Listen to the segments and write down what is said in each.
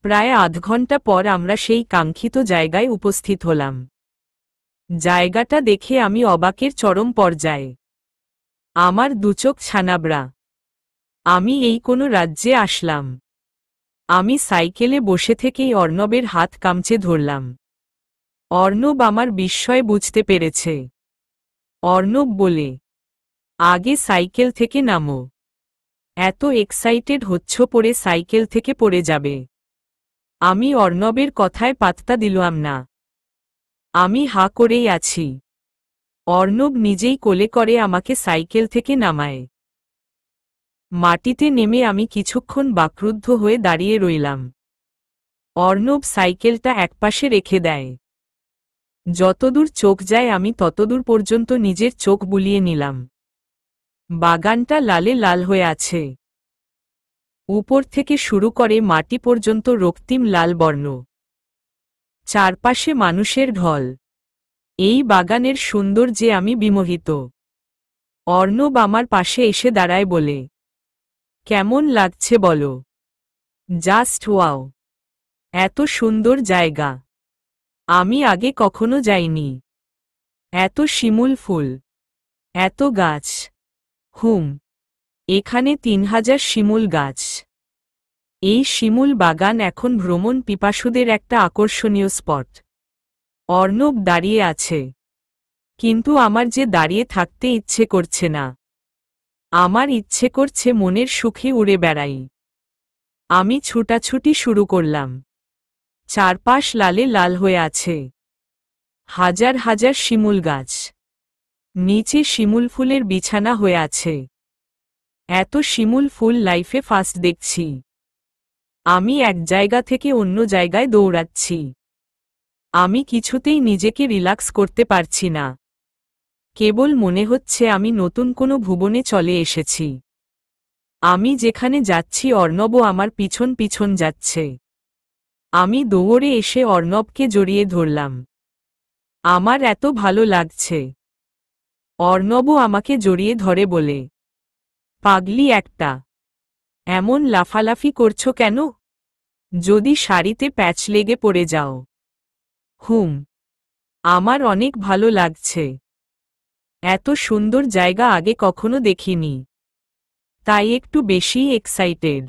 প্রায় আধ ঘন্টা পর আমরা সেই কাঙ্ক্ষিত জায়গায় উপস্থিত হলাম। জায়গাটা দেখে আমি অবাকের চরম পর্যায়ে। আমার দুচোখ ছানাবড়া। আমি এই কোনো রাজ্যে আসলাম? আমি সাইকেলে বসে থেকেই অর্ণবের হাত কামচে ধরলাম। অর্ণব আমার বিস্ময় বুঝতে পেরেছে। অর্ণব বলে, আগে সাইকেল থেকে নামো। এত এক্সাইটেড হচ্ছ পড়ে সাইকেল থেকে পড়ে যাবে। আমি অর্ণবের কথায় পাত্তা দিলাম না। আমি হাঁ করেই আছি। অর্ণব নিজেই কোলে করে আমাকে সাইকেল থেকে নামায়। মাটিতে নেমে আমি কিছুক্ষণ বাকরুদ্ধ হয়ে দাঁড়িয়ে রইলাম। অর্ণব সাইকেলটা একপাশে রেখে দেয়। যতদূর চোখ যায় আমি ততদূর পর্যন্ত নিজের চোখ বুলিয়ে নিলাম। বাগানটা লালে লাল হয়ে আছে। উপর থেকে শুরু করে মাটি পর্যন্ত রক্তিম লাল বর্ণ। চারপাশে মানুষের ঢল। এই বাগানের সৌন্দর্যে আমি বিমোহিত। অর্ণব আমার পাশে এসে দাঁড়ায় বলে, কেমন লাগছে বলো? Just wow! এত সুন্দর জায়গা। আমি আগে কখনো যাইনি। এত শিমুল ফুল, এত গাছ। এখানে ৩,০০০ শিমুল গাছ। এই শিমুল বাগান এখন ভ্রমণ পিপাসুদের একটা আকর্ষণীয় স্পট। অর্ণব দাঁড়িয়ে আছে। কিন্তু আমার যে দাঁড়িয়ে থাকতে ইচ্ছে করছে না। আমার ইচ্ছে করছে মনের সুখে উড়ে বেড়াই। আমি ছুটাছুটি শুরু করলাম। চারপাশ লালে লাল হয়ে আছে। হাজার হাজার শিমুল গাছ। নিচে শিমুল ফুলের বিছানা হয়ে আছে। এত শিমুল ফুল লাইফে ফার্স্ট দেখছি। আমি এক জায়গা থেকে অন্য জায়গায় দৌড়াচ্ছি। আমি কিছুতেই নিজেকে রিল্যাক্স করতে পারছি না। কেবল মনে হচ্ছে আমি নতুন কোনো ভুবনে চলে এসেছি। আমি যেখানে যাচ্ছি অর্ণবও আমার পিছন পিছন যাচ্ছে। আমি দৌড়ে এসে অর্ণবকে জড়িয়ে ধরলাম। আমার এত ভালো লাগছে। অর্ণবও আমাকে জড়িয়ে ধরে বলে, পাগলি একটা, এমন লাফালাফি করছো কেন? যদি শাড়িতে প্যাচ লেগে পড়ে যাও। আমার অনেক ভালো লাগছে। এত সুন্দর জায়গা আগে কখনো দেখিনি। তাই একটু বেশিই এক্সাইটেড।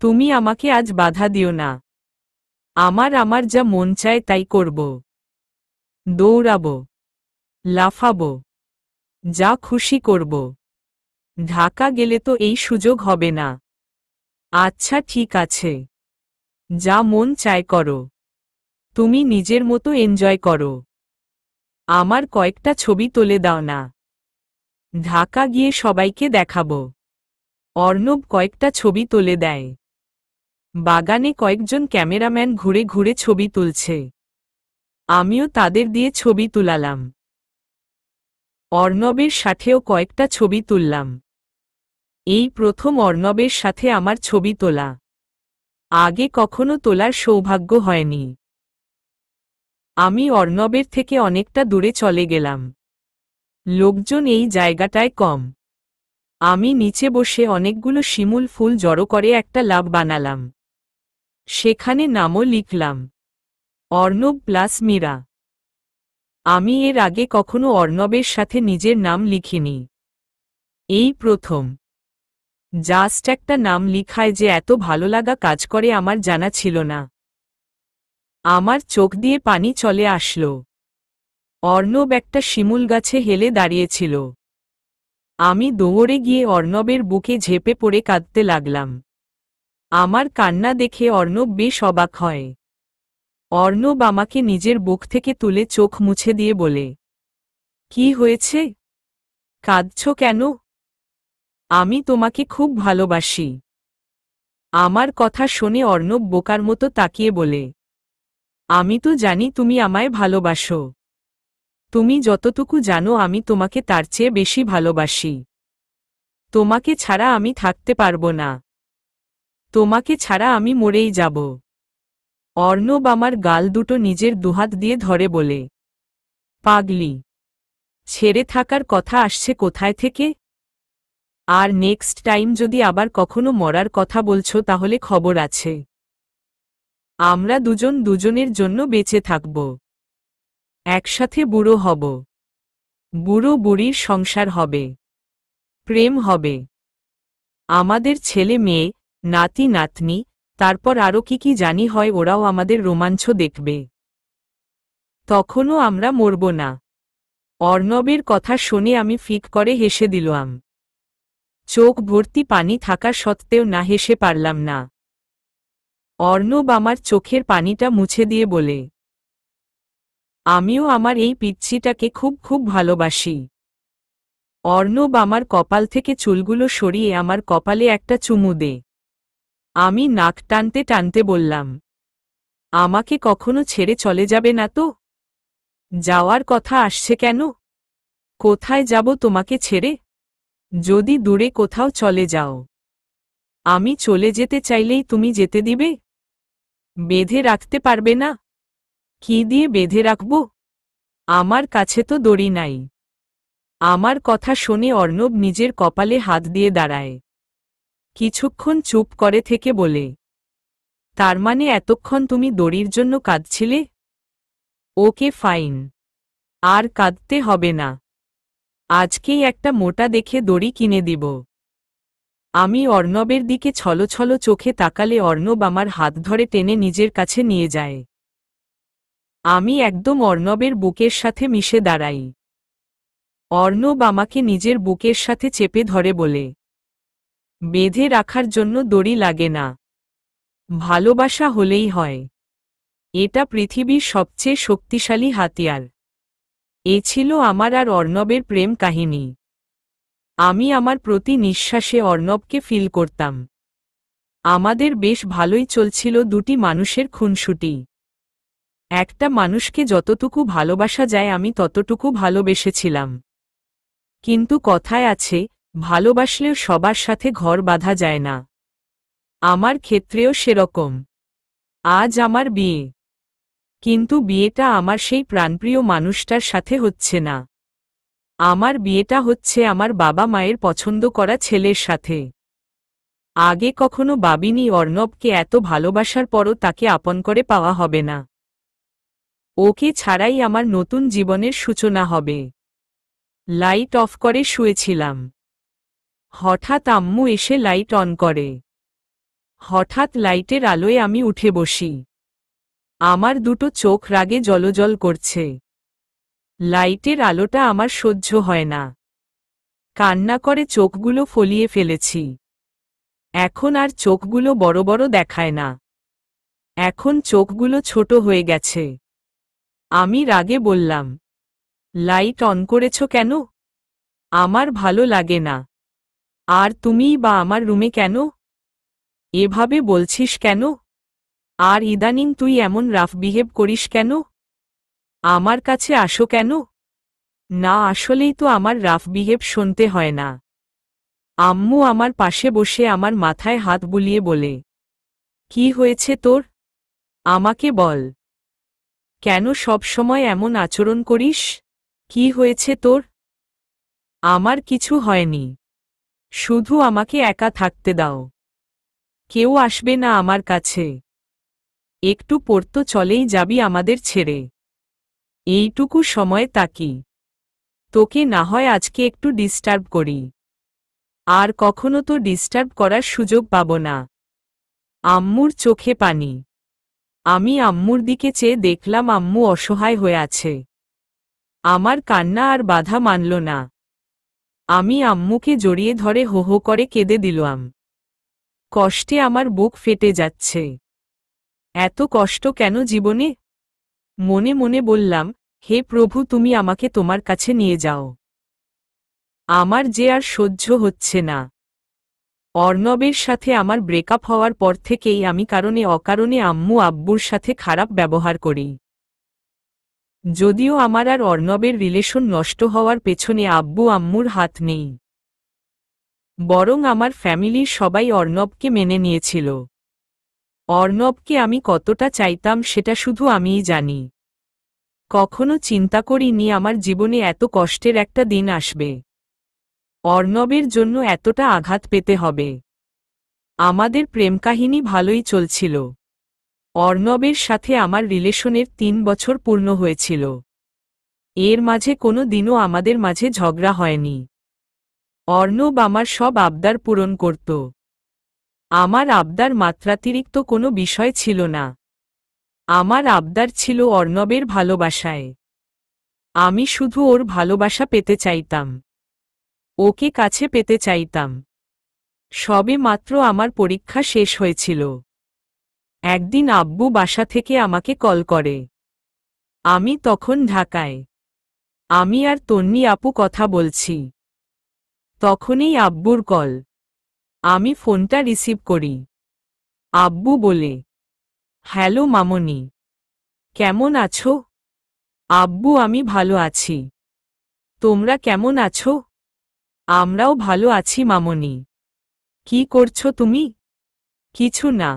তুমি আমাকে আজ বাধা দিও না। আমার যা মন চায় তাই করব। দৌড়াবো, লাফাবো, যা খুশি করব। ঢাকা গেলে তো এই সুযোগ হবে না। আচ্ছা ঠিক আছে, যা মন চায় করো। তুমি নিজের মতো এনজয় করো। আমার কয়েকটা ছবি তুলে দাও না। ঢাকা গিয়ে সবাইকে দেখাবো। অর্ণব কয়েকটা ছবি তুলে দেয়। বাগানে কয়েকজন ক্যামেরাম্যান ঘুরে ঘুরে ছবি তুলছে। আমিও তাদের দিয়ে ছবি তুলালাম। অর্ণবের সাথেও কয়েকটা ছবি তুললাম। এই প্রথম অর্ণবের সাথে আমার ছবি তোলা। আগে কখনো তোলার সৌভাগ্য হয়নি। আমি অর্ণবের থেকে অনেকটা দূরে চলে গেলাম। লোকজন এই জায়গাটায় কম। আমি নিচে বসে অনেকগুলো শিমুল ফুল জড়ো করে একটা লাভ বানালাম। সেখানে নামও লিখলাম, অর্ণব প্লাস মীরা। আমি এর আগে কখনো অর্ণবের সাথে নিজের নাম লিখিনি। এই প্রথম। জাস্ট একটা নাম লিখায় যে এত ভালো লাগা কাজ করে আমার জানা ছিল না। আমার চোখ দিয়ে পানি চলে আসলো। অর্ণব একটা শিমুল গাছে হেলে দাঁড়িয়েছিল। আমি দৌড়ে গিয়ে অর্ণবের বুকে ঝেঁপে পড়ে কাঁদতে লাগলাম। আমার কান্না দেখে অর্ণব বেশ অবাক হয়। অর্ণব আমাকে নিজের বুক থেকে তুলে চোখ মুছে দিয়ে বলে, কি হয়েছে? কাঁদছ কেন? আমি তোমাকে খুব ভালোবাসি। আমার কথা শুনে অর্ণব বোকার মতো তাকিয়ে বলে, আমি তো জানি তুমি আমায় ভালোবাসো। তুমি যতটুকু জানো আমি তোমাকে তার চেয়ে বেশি ভালোবাসি। তোমাকে ছাড়া আমি থাকতে পারবো না। তোমাকে ছাড়া আমি মরেই যাব। অর্ণব আমার গাল দুটো নিজের দুহাত দিয়ে ধরে বলে, পাগলি, ছেড়ে থাকার কথা আসছে কোথায় থেকে? আর নেক্সট টাইম যদি আবার কখনো মরার কথা বলছো তাহলে খবর আছে। আমরা দুজন দুজনের জন্য বেঁচে থাকব, একসাথে বুড়ো হব, বুড়ো বুড়ির সংসার হবে, প্রেম হবে, আমাদের ছেলে মেয়ে, নাতি নাতনি, তারপর আরও কি কি জানি হয়, ওরাও আমাদের রোমাঞ্চ দেখবে। তখনও আমরা মরব না। অর্ণবের কথা শুনে আমি ফিক করে হেসে দিলাম। চোখ ভর্তি পানি থাকা সত্ত্বেও না হেসে পারলাম না। অর্ণব আমার চোখের পানিটা মুছে দিয়ে বলে, আমিও আমার এই পিচ্ছিটাকে খুব খুব ভালোবাসি। অর্ণব আমার কপাল থেকে চুলগুলো সরিয়ে আমার কপালে একটা চুমু দে। আমি নাক টানতে টানতে বললাম, আমাকে কখনো ছেড়ে চলে যাবে না তো? যাওয়ার কথা আসছে কেন? কোথায় যাব তোমাকে ছেড়ে? যদি দূরে কোথাও চলে যাও, আমি চলে যেতে চাইলেই তুমি যেতে দিবে? বেঁধে রাখতে পারবে না? কি দিয়ে বেঁধে রাখব? আমার কাছে তো দড়ি নাই। আমার কথা শুনে অর্ণব নিজের কপালে হাত দিয়ে দাঁড়ায়। কিছুক্ষণ চুপ করে থেকে বলে, তার মানে এতক্ষণ তুমি দড়ির জন্য কাঁদছিলে? ওকে ফাইন, আর কাঁদতে হবে না। আজকেই একটা মোটা দেখে দড়ি কিনে দিব। আমি অর্ণবের দিকে ছলছল চোখে তাকালে অর্ণব আমার হাত ধরে টেনে নিজের কাছে নিয়ে যায়। আমি একদম অর্ণবের বুকের সাথে মিশে দাঁড়াই। অর্ণব আমাকে নিজের বুকের সাথে চেপে ধরে বলে, বেঁধে রাখার জন্য দড়ি লাগে না, ভালোবাসা হলেই হয়। এটা পৃথিবীর সবচেয়ে শক্তিশালী হাতিয়ার। এ ছিল আমার আর অর্ণবের প্রেম কাহিনী। আমি আমার প্রতি নিঃশ্বাসে অর্ণবকে ফিল করতাম। আমাদের বেশ ভালোই চলছিল দুটি মানুষের খুনসুটি। একটা মানুষকে যতটুকু ভালোবাসা যায় আমি ততটুকু ভালোবেসেছিলাম। কিন্তু কথায় আছে, ভালোবাসলেও সবার সাথে ঘর বাঁধা যায় না। আমার ক্ষেত্রেও সেরকম। আজ আমার বিয়ে, কিন্তু বিয়েটা আমার সেই প্রাণপ্রিয় মানুষটার সাথে হচ্ছে না। আমার বিয়েটা হচ্ছে আমার বাবা মায়ের পছন্দ করা ছেলের সাথে। আগে কখনো ভাবিনি অর্ণবকে এত ভালোবাসার পরও তাকে আপন করে পাওয়া হবে না। ওকে ছাড়াই আমার নতুন জীবনের সূচনা হবে। লাইট অফ করে শুয়েছিলাম। হঠাৎ আম্মু এসে লাইট অন করে। হঠাৎ লাইটের আলোয় আমি উঠে বসি। আমার দুটো চোখ রাগে জ্বলজ্বল করছে। লাইটের আলোটা আমার সহ্য হয় না। কান্না করে চোখগুলো ফলিয়ে ফেলেছি। এখন আর চোখগুলো বড় বড় দেখায় না। এখন চোখগুলো ছোট হয়ে গেছে। আমি রাগে বললাম, লাইট অন করেছ কেন? আমার ভালো লাগে না। আর তুমিই বা আমার রুমে কেন? এভাবে বলছিস কেন? আর ইদানিং তুই এমন রাফ বিহেভ করিস কেন? আমার কাছে আসো কেন? না আসলেই তো আমার রাফ বিহেভ শুনতে হয় না। আম্মু আমার পাশে বসে আমার মাথায় হাত বুলিয়ে বলে, কি হয়েছে তোর? আমাকে বল। কেন সব সময় এমন আচরণ করিস? কি হয়েছে তোর? আমার কিছু হয়নি। শুধু আমাকে একা থাকতে দাও। কেউ আসবে না আমার কাছে। একটু পড়তো চলেই যাবি আমাদের ছেড়ে। এইটুকু সময় তাকি। তোকে না হয় আজকে একটু ডিস্টার্ব করি। আর কখনো তো ডিস্টার্ব করার সুযোগ পাব না। আম্মুর চোখে পানি। আমি আম্মুর দিকে চেয়ে দেখলাম আম্মু অসহায় হয়ে আছে। আমার কান্না আর বাধা মানল না। আমি আম্মুকে জড়িয়ে ধরে হো হো করে কেঁদে দিলাম। কষ্টে আমার বুক ফেটে যাচ্ছে। এত কষ্ট কেন জীবনে? মনে মনে বললাম, হে প্রভু তুমি আমাকে তোমার কাছে নিয়ে যাও। আমার যে আর সহ্য হচ্ছে না। অর্ণবের সাথে আমার ব্রেকআপ হওয়ার পর থেকেই আমি কারণে অকারণে আম্মু আব্বুর সাথে খারাপ ব্যবহার করি। যদিও আমার আর অর্ণবের রিলেশন নষ্ট হওয়ার পেছনে আব্বু আম্মুর হাত নেই। বরং আমার ফ্যামিলির সবাই অর্ণবকে মেনে নিয়েছিল। অর্ণবকে আমি কতটা চাইতাম সেটা শুধু আমিই জানি। কখনো চিন্তা করিনি আমার জীবনে এত কষ্টের একটা দিন আসবে। অর্ণবের জন্য এতটা আঘাত পেতে হবে। আমাদের প্রেম কাহিনী ভালোই চলছিল। অর্ণবের সাথে আমার রিলেশনের 3 বছর পূর্ণ হয়েছিল। এর মাঝে কোনো দিনও আমাদের মাঝে ঝগড়া হয়নি। অর্ণব আমার সব আবদার পূরণ করত। আমার আবদার মাত্রাতিরিক্ত কোনো বিষয় ছিল না। আমার আবদার ছিল অর্ণবের ভালোবাসায়। আমি শুধু ওর ভালোবাসা পেতে চাইতাম, ওকে কাছে পেতে চাইতাম। সবে মাত্র আমার পরীক্ষা শেষ হয়েছিল। একদিন আব্বু বাসা থেকে আমাকে কল করে। আমি তখন ঢাকায়। আমি আর তন্নি আপু কথা বলছি। তখনই আব্বুর কল। আমি ফোনটা রিসিভ করি। আব্বু বলে, হ্যালো মামনি, কেমন আছো? আব্বু আমি ভালো আছি। তোমরা কেমন আছো? আমরাও ভালো আছি মামনি। কি করছো তুমি? কিছু না,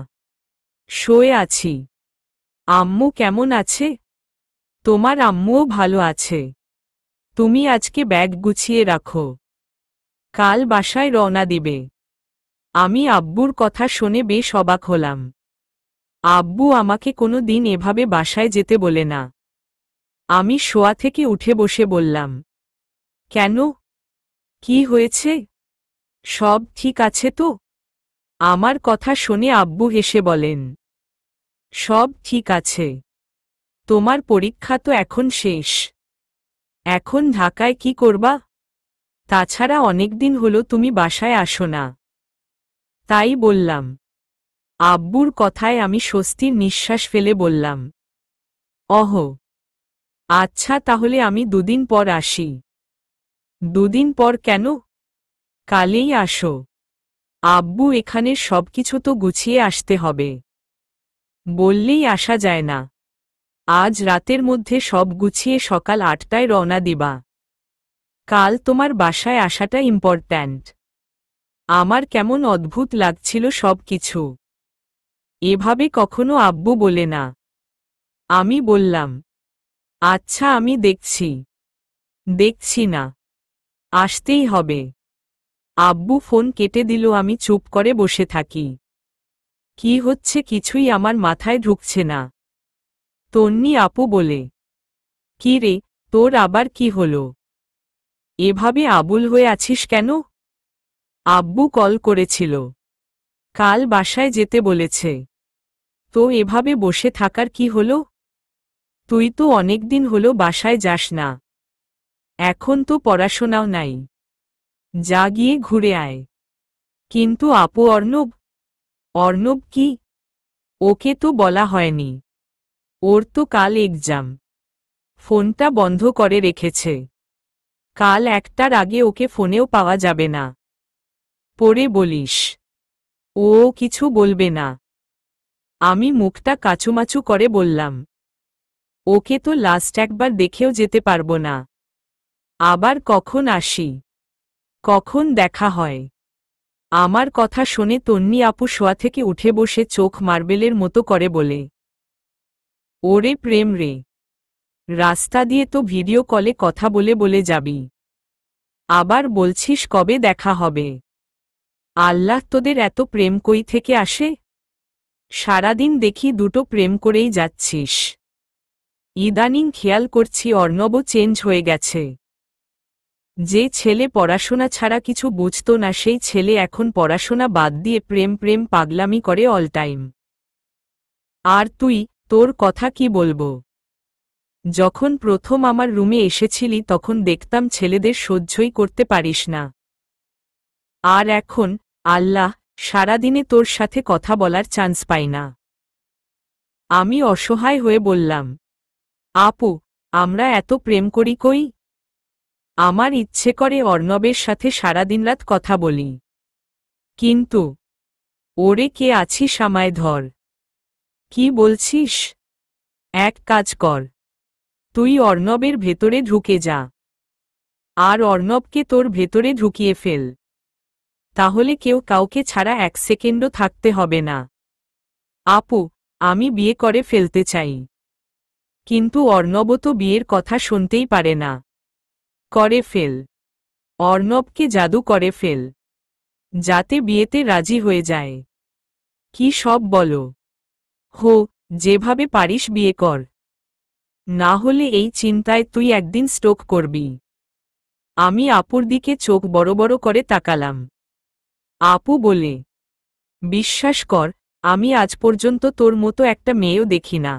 শুয়ে আছি। আম্মু কেমন আছে? তোমার আম্মুও ভালো আছে। তুমি আজকে ব্যাগ গুছিয়ে রাখো, কাল বাসায় রওনা দিবে। আমি আব্বুর কথা শুনে বেশ অবাক হলাম। আব্বু আমাকে কোনো দিন এভাবে বাসায় যেতে বলে না। আমি শোয়া থেকে উঠে বসে বললাম, কেন? কি হয়েছে? সব ঠিক আছে তো? আমার কথা শুনে আব্বু হেসে বলেন, সব ঠিক আছে। তোমার পরীক্ষা তো এখন শেষ। এখন ঢাকায় কি করবা? তাছাড়া অনেকদিন হলো তুমি বাসায় আসো না। তাই বললাম। আব্বুর কথায় আমি স্বস্তির নিঃশ্বাস ফেলে বললাম, অহ, আচ্ছা তাহলে আমি 2 দিন পর আসি। 2 দিন পর কেন? কালেই আসো। আব্বু এখানের সবকিছু তো গুছিয়ে আসতে হবে। বললেই আসা যায় না। আজ রাতের মধ্যে সব গুছিয়ে সকাল 8টায় রওনা দিবা। কাল তোমার বাসায় আসাটা ইম্পর্ট্যান্ট। আমার কেমন অদ্ভুত লাগছিল সব কিছু। এভাবে কখনো আব্বু বলে না। আমি বললাম, আচ্ছা আমি দেখছি না, আসতেই হবে। আব্বু ফোন কেটে দিল। আমি চুপ করে বসে থাকি। কি হচ্ছে কিছুই আমার মাথায় ঢুকছে না। তন্নি আপু বলে, কি রে, তোর আবার কি হলো? এভাবে আবুল হয়ে আছিস কেন? আব্বু কল করেছিল, কাল বাসায় যেতে বলেছে। তো এভাবে বসে থাকার কি হলো? তুই তো অনেকদিন হলো বাসায় যাস না। এখন তো পড়াশোনাও নাই। যা গিয়ে ঘুরে আয়। কিন্তু আপু অর্ণব কি? ওকে তো বলা হয়নি। ওর তো কাল এক্সাম। ফোনটা বন্ধ করে রেখেছে। কাল 1টার আগে ওকে ফোনেও পাওয়া যাবে না। পরে বলিস। ও কিছু বলবে না। আমি মুখটা কাচুমাচু করে বললাম, ওকে তো লাস্ট একবার দেখেও যেতে পারবো না। আবার কখন আসি, কখন দেখা হয়? আমার কথা শুনে তন্নি আপু শোয়া থেকে উঠে বসে চোখ মার্বেলের মতো করে বলে, ওরে প্রেম রে, রাস্তা দিয়ে তো ভিডিও কলে কথা বলে বলে যাবি। আবার বলছিস কবে দেখা হবে। আল্লাহ তোদের এত প্রেম কই থেকে আসে? সারাদিন দেখি দুটো প্রেম করেই যাচ্ছিস। ইদানিং খেয়াল করছি অর্ণবও চেঞ্জ হয়ে গেছে। যে ছেলে পড়াশোনা ছাড়া কিছু বুঝত না সেই ছেলে এখন পড়াশোনা বাদ দিয়ে প্রেম পাগলামি করে অল টাইম। আর তুই, তোর কথা কি বলবো? যখন প্রথম আমার রুমে এসেছিলি তখন দেখতাম ছেলেদের সহ্যই করতে পারিস না। আর এখন, আল্লাহ, সারাদিনে তোর সাথে কথা বলার চান্স পাই না। আমি অসহায় হয়ে বললাম, আপু, আমরা এত প্রেম করি কই? আমার ইচ্ছে করে অর্ণবের সাথে সারাদিনরাত কথা বলি। কিন্তু ওরে কে আছিস আমায় ধর। কি বলছিস? এক কাজ কর, তুই অর্ণবের ভেতরে ঢুকে যা। আর অর্ণবকে তোর ভেতরে ঢুকিয়ে ফেল। তাহলে কেউ কাউকে ছাড়া 1 সেকেন্ডও থাকতে হবে না। আপু, আমি বিয়ে করে ফেলতে চাই। কিন্তু অর্ণব তো বিয়ের কথা শুনতেই পারে না। করে ফেল। অর্ণবকে জাদু করে ফেল, যাতে বিয়েতে রাজি হয়ে যায়। কি সব বলো। হো, যেভাবে পারিস বিয়ে কর, না হলে এই চিন্তায় তুই একদিন স্ট্রোক করবি। আমি আপুর দিকে চোখ বড় বড় করে তাকালাম। আপু বলে, বিশ্বাস কর, আমি আজ পর্যন্ত তোর মতো একটা মেয়েও দেখি না।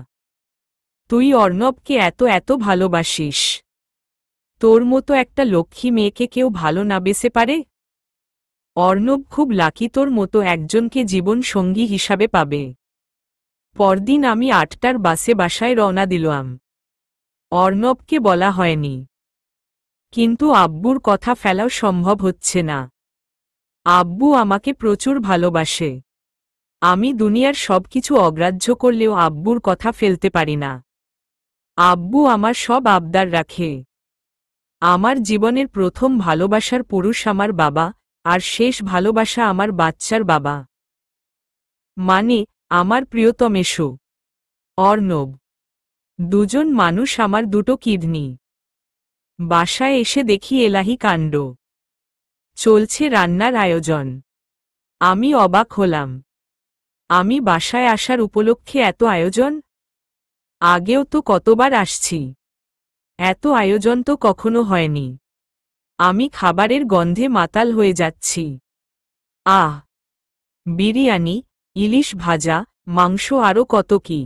তুই অর্ণবকে এত এত ভালোবাসিস। তোর মতো একটা লক্ষ্মী মেয়েকে কেউ ভালো না বেসে পারে? অর্ণব খুব লাকি তোর মতো একজনকে জীবন সঙ্গী হিসাবে পাবে। পরদিন আমি ৮টার বাসে বাসায় রওনা দিলাম। অর্ণবকে বলা হয়নি, কিন্তু আব্বুর কথা ফেলাও সম্ভব হচ্ছে না। আব্বু আমাকে প্রচুর ভালোবাসে। আমি দুনিয়ার সবকিছু অগ্রাহ্য করলেও আব্বুর কথা ফেলতে পারি না। আব্বু আমার সব আবদার রাখে। আমার জীবনের প্রথম ভালোবাসার পুরুষ আমার বাবা, আর শেষ ভালোবাসা আমার বাচ্চার বাবা, মানে আমার প্রিয়তমেশু অর্ণব। দুজন মানুষ, আমার দুটো কিডনি। বাসায় এসে দেখি এলাহি কাণ্ড। চলছে রান্নার আয়োজন। আমি অবাক হলাম। আমি বাসায় আসার উপলক্ষে এত আয়োজন? আগেও তো কতবার আসছি, এত আয়োজন তো কখনো হয়নি। আমি খাবারের গন্ধে মাতাল হয়ে যাচ্ছি। আহ, বিরিয়ানি, ইলিশ ভাজা, মাংস আরও কত কি।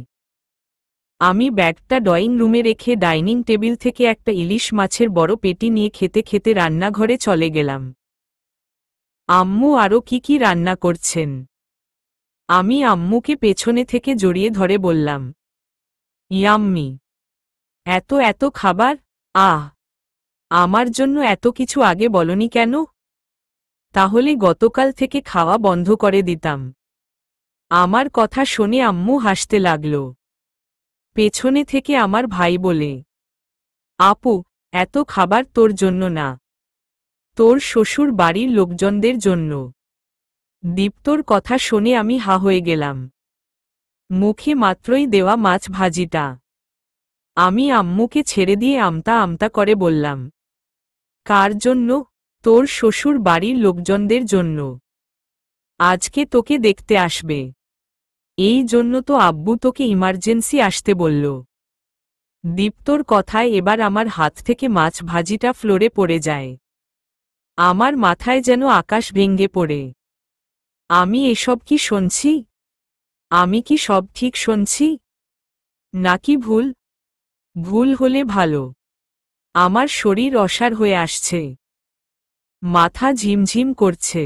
আমি ব্যাগটা ড্রয়িং রুমে রেখে ডাইনিং টেবিল থেকে একটা ইলিশ মাছের বড় পেটি নিয়ে খেতে খেতে রান্নাঘরে চলে গেলাম। আম্মু আরও কি কি রান্না করছেন। আমি আম্মুকে পেছনে থেকে জড়িয়ে ধরে বললাম, ইয়াম্মি, এত এত খাবার! আহ, আমার জন্য এত কিছু আগে বলনি কেন? তাহলে গতকাল থেকে খাওয়া বন্ধ করে দিতাম। আমার কথা শুনে আম্মু হাসতে লাগল। পেছনে থেকে আমার ভাই বলে, আপু, এত খাবার তোর জন্য না, তোর শ্বশুর বাড়ির লোকজনদের জন্য। দীপ্তর কথা শুনে আমি হা হয়ে গেলাম। মুখে মাত্রই দেওয়া মাছ ভাজিটা। আমি আম্মুকে ছেড়ে দিয়ে আমতা আমতা করে বললাম, কার জন্য? তোর শ্বশুর বাড়ির লোকজনদের জন্য। আজকে তোকে দেখতে আসবে, এই জন্য তো আব্বু তোকে ইমার্জেন্সি আসতে বলল। দীপ্তর কথায় এবার আমার হাত থেকে মাছ ভাজিটা ফ্লোরে পড়ে যায়। আমার মাথায় যেন আকাশ ভেঙে পড়ে। আমি এসব কি শুনছি? আমি কি সব ঠিক শুনছি, নাকি ভুল? ভুল হলে ভালো। আমার শরীর অসাড় হয়ে আসছে, মাথা ঝিমঝিম করছে।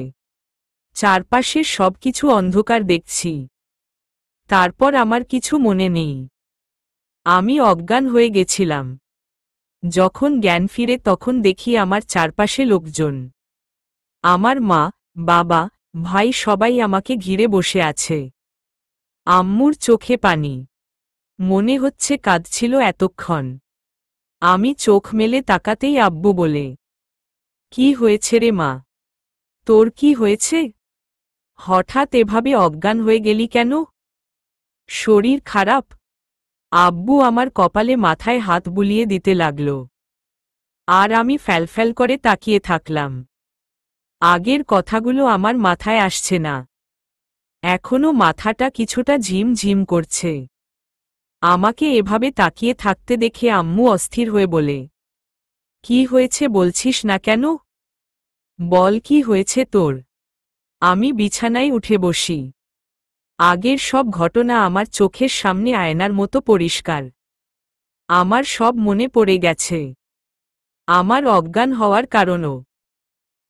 চারপাশের সবকিছু অন্ধকার দেখছি। তারপর আমার কিছু মনে নেই। আমি অজ্ঞান হয়ে গেছিলাম। যখন জ্ঞান ফিরে তখন দেখি আমার চারপাশে লোকজন। আমার মা, বাবা, ভাই সবাই আমাকে ঘিরে বসে আছে। আম্মুর চোখে পানি, মনে হচ্ছে কাঁদছিল এতক্ষণ। আমি চোখ মেলে তাকাতেই আব্বু বলে, কি হয়েছে রে মা? তোর কি হয়েছে? হঠাৎ এভাবে অজ্ঞান হয়ে গেলি কেন? শরীর খারাপ? আব্বু আমার কপালে মাথায় হাত বুলিয়ে দিতে লাগল। আর আমি ফ্যালফ্যাল করে তাকিয়ে থাকলাম। আগের কথাগুলো আমার মাথায় আসছে না। এখনো মাথাটা কিছুটা ঝিম ঝিম করছে। আমাকে এভাবে তাকিয়ে থাকতে দেখে আম্মু অস্থির হয়ে বলে, কি হয়েছে বলছিস না কেন? বল কি হয়েছে তোর? আমি বিছানায় উঠে বসি। আগের সব ঘটনা আমার চোখের সামনে আয়নার মতো পরিষ্কার। আমার সব মনে পড়ে গেছে, আমার অজ্ঞান হওয়ার কারণও।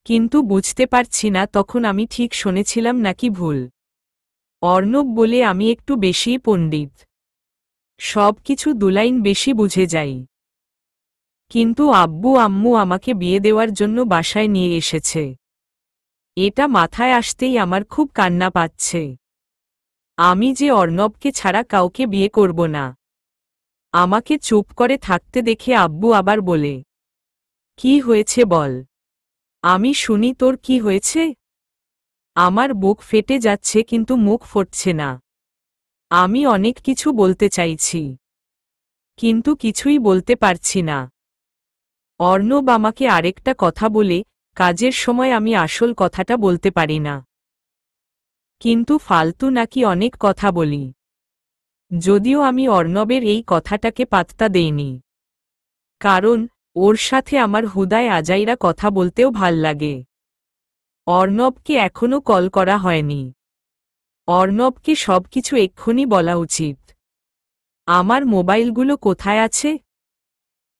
কিন্তু বুঝতে পারছি না তখন আমি ঠিক শুনেছিলাম নাকি ভুল। অর্ণব বলে আমি একটু বেশিই পণ্ডিত। সব কিছু দুলাইন বেশি বুঝে যাই। কিন্তু আব্বু আম্মু আমাকে বিয়ে দেওয়ার জন্য বাসায় নিয়ে এসেছে, এটা মাথায় আসতেই আমার খুব কান্না পাচ্ছে। আমি যে অর্ণবকে ছাড়া কাউকে বিয়ে করব না। আমাকে চুপ করে থাকতে দেখে আব্বু আবার বলে, কি হয়েছে বল, আমি শুনি তোর কি হয়েছে। আমার বুক ফেটে যাচ্ছে কিন্তু মুখ ফুটছে না। আমি অনেক কিছু বলতে চাইছি, কিন্তু কিছুই বলতে পারছি না। অর্ণব আমাকে আরেকটা কথা বলে, কাজের সময় আমি আসল কথাটা বলতে পারি না, কিন্তু ফালতু নাকি অনেক কথা বলি। যদিও আমি অর্ণবের এই কথাটাকে পাত্তা দেইনি, কারণ ওর সাথে আমার হুদায় আজাইরা কথা বলতেও ভাল লাগে। অর্ণবকে এখনো কল করা হয়নি। অর্ণবকে সবকিছু এক্ষুনি বলা উচিত। আমার মোবাইলগুলো কোথায় আছে?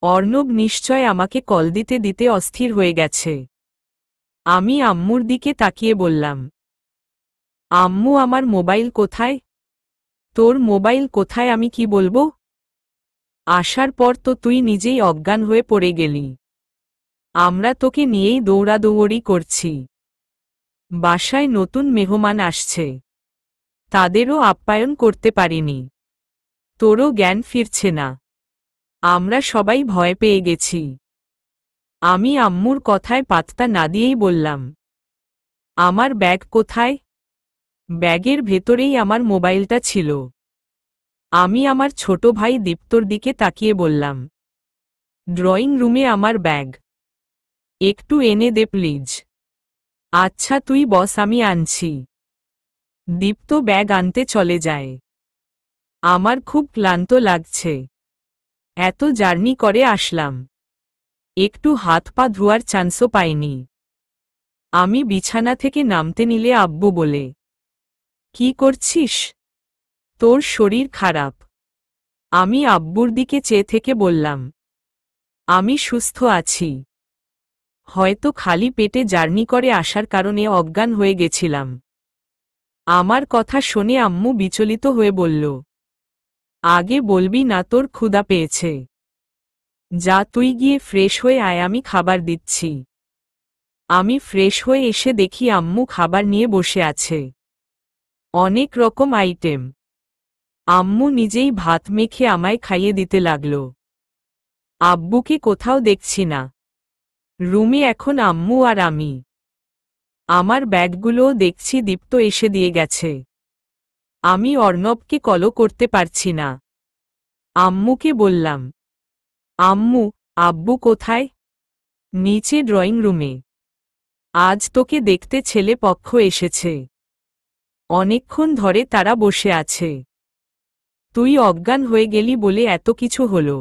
অর্ণব নিশ্চয় আমাকে কল দিতে দিতে অস্থির হয়ে গেছে। আমি আম্মুর দিকে তাকিয়ে বললাম, আম্মু আমার মোবাইল কোথায়? তোর মোবাইল কোথায় আমি কি বলবো? আসার পর তো তুই নিজেই অজ্ঞান হয়ে পড়ে গেলি। আমরা তোকে নিয়েই দৌড়াদৌড়ি করছি। বাসায় নতুন মেহমান আসছে, তাদেরও আপ্যায়ন করতে পারিনি। তোরও জ্ঞান ফিরছে না। আমরা সবাই ভয় পেয়ে গেছি। আমি আম্মুর কথায় পাত্তা না দিয়েই বললাম, আমার ব্যাগ কোথায়? ব্যাগের ভেতরেই আমার মোবাইলটা ছিল। আমি আমার ছোট ভাই দীপ্তর দিকে তাকিয়ে বললাম, ড্রয়িং রুমে আমার ব্যাগ। একটু এনে দে প্লিজ। আচ্ছা তুই বস, আমি আনছি। দীপ্ত ব্যাগ আনতে চলে যায়। আমার খুব ক্লান্ত লাগছে। এত জার্নি করে আসলাম, একটু হাত পা ধোয়ার চান্সও পাইনি। আমি বিছানা থেকে নামতে নিলে আব্বু বলে, কি করছিস? তোর শরীর খারাপ। আমি আব্বুর দিকে চেয়ে থেকে বললাম, আমি সুস্থ আছি। হয়তো খালি পেটে জার্নি করে আসার কারণে অজ্ঞান হয়ে গেছিলাম। আমার কথা শুনে আম্মু বিচলিত হয়ে বলল, আগে বলবি না তোর ক্ষুধা পেয়েছে? যা তুই গিয়ে ফ্রেশ হয়ে আয়, আমি খাবার দিচ্ছি। আমি ফ্রেশ হয়ে এসে দেখি আম্মু খাবার নিয়ে বসে আছে। অনেক রকম আইটেম। আম্মু নিজেই ভাত মেখে আমায় খাইয়ে দিতে লাগল। আব্বুকে কোথাও দেখছি না। রুমে এখন আম্মু আর আমি। আমার ব্যাগগুলোও দেখছি দীপ্ত এসে দিয়ে গেছে। আমি অর্ণবকে কলও করতে পারছি না। আম্মুকে বললাম, আম্মু, আব্বু কোথায়? নিচে ড্রয়িং রুমে। আজ তোকে দেখতে ছেলে পক্ষ এসেছে। অনেকক্ষণ ধরে তারা বসে আছে। তুই অজ্ঞান হয়ে গেলি বলে এত কিছু হলো।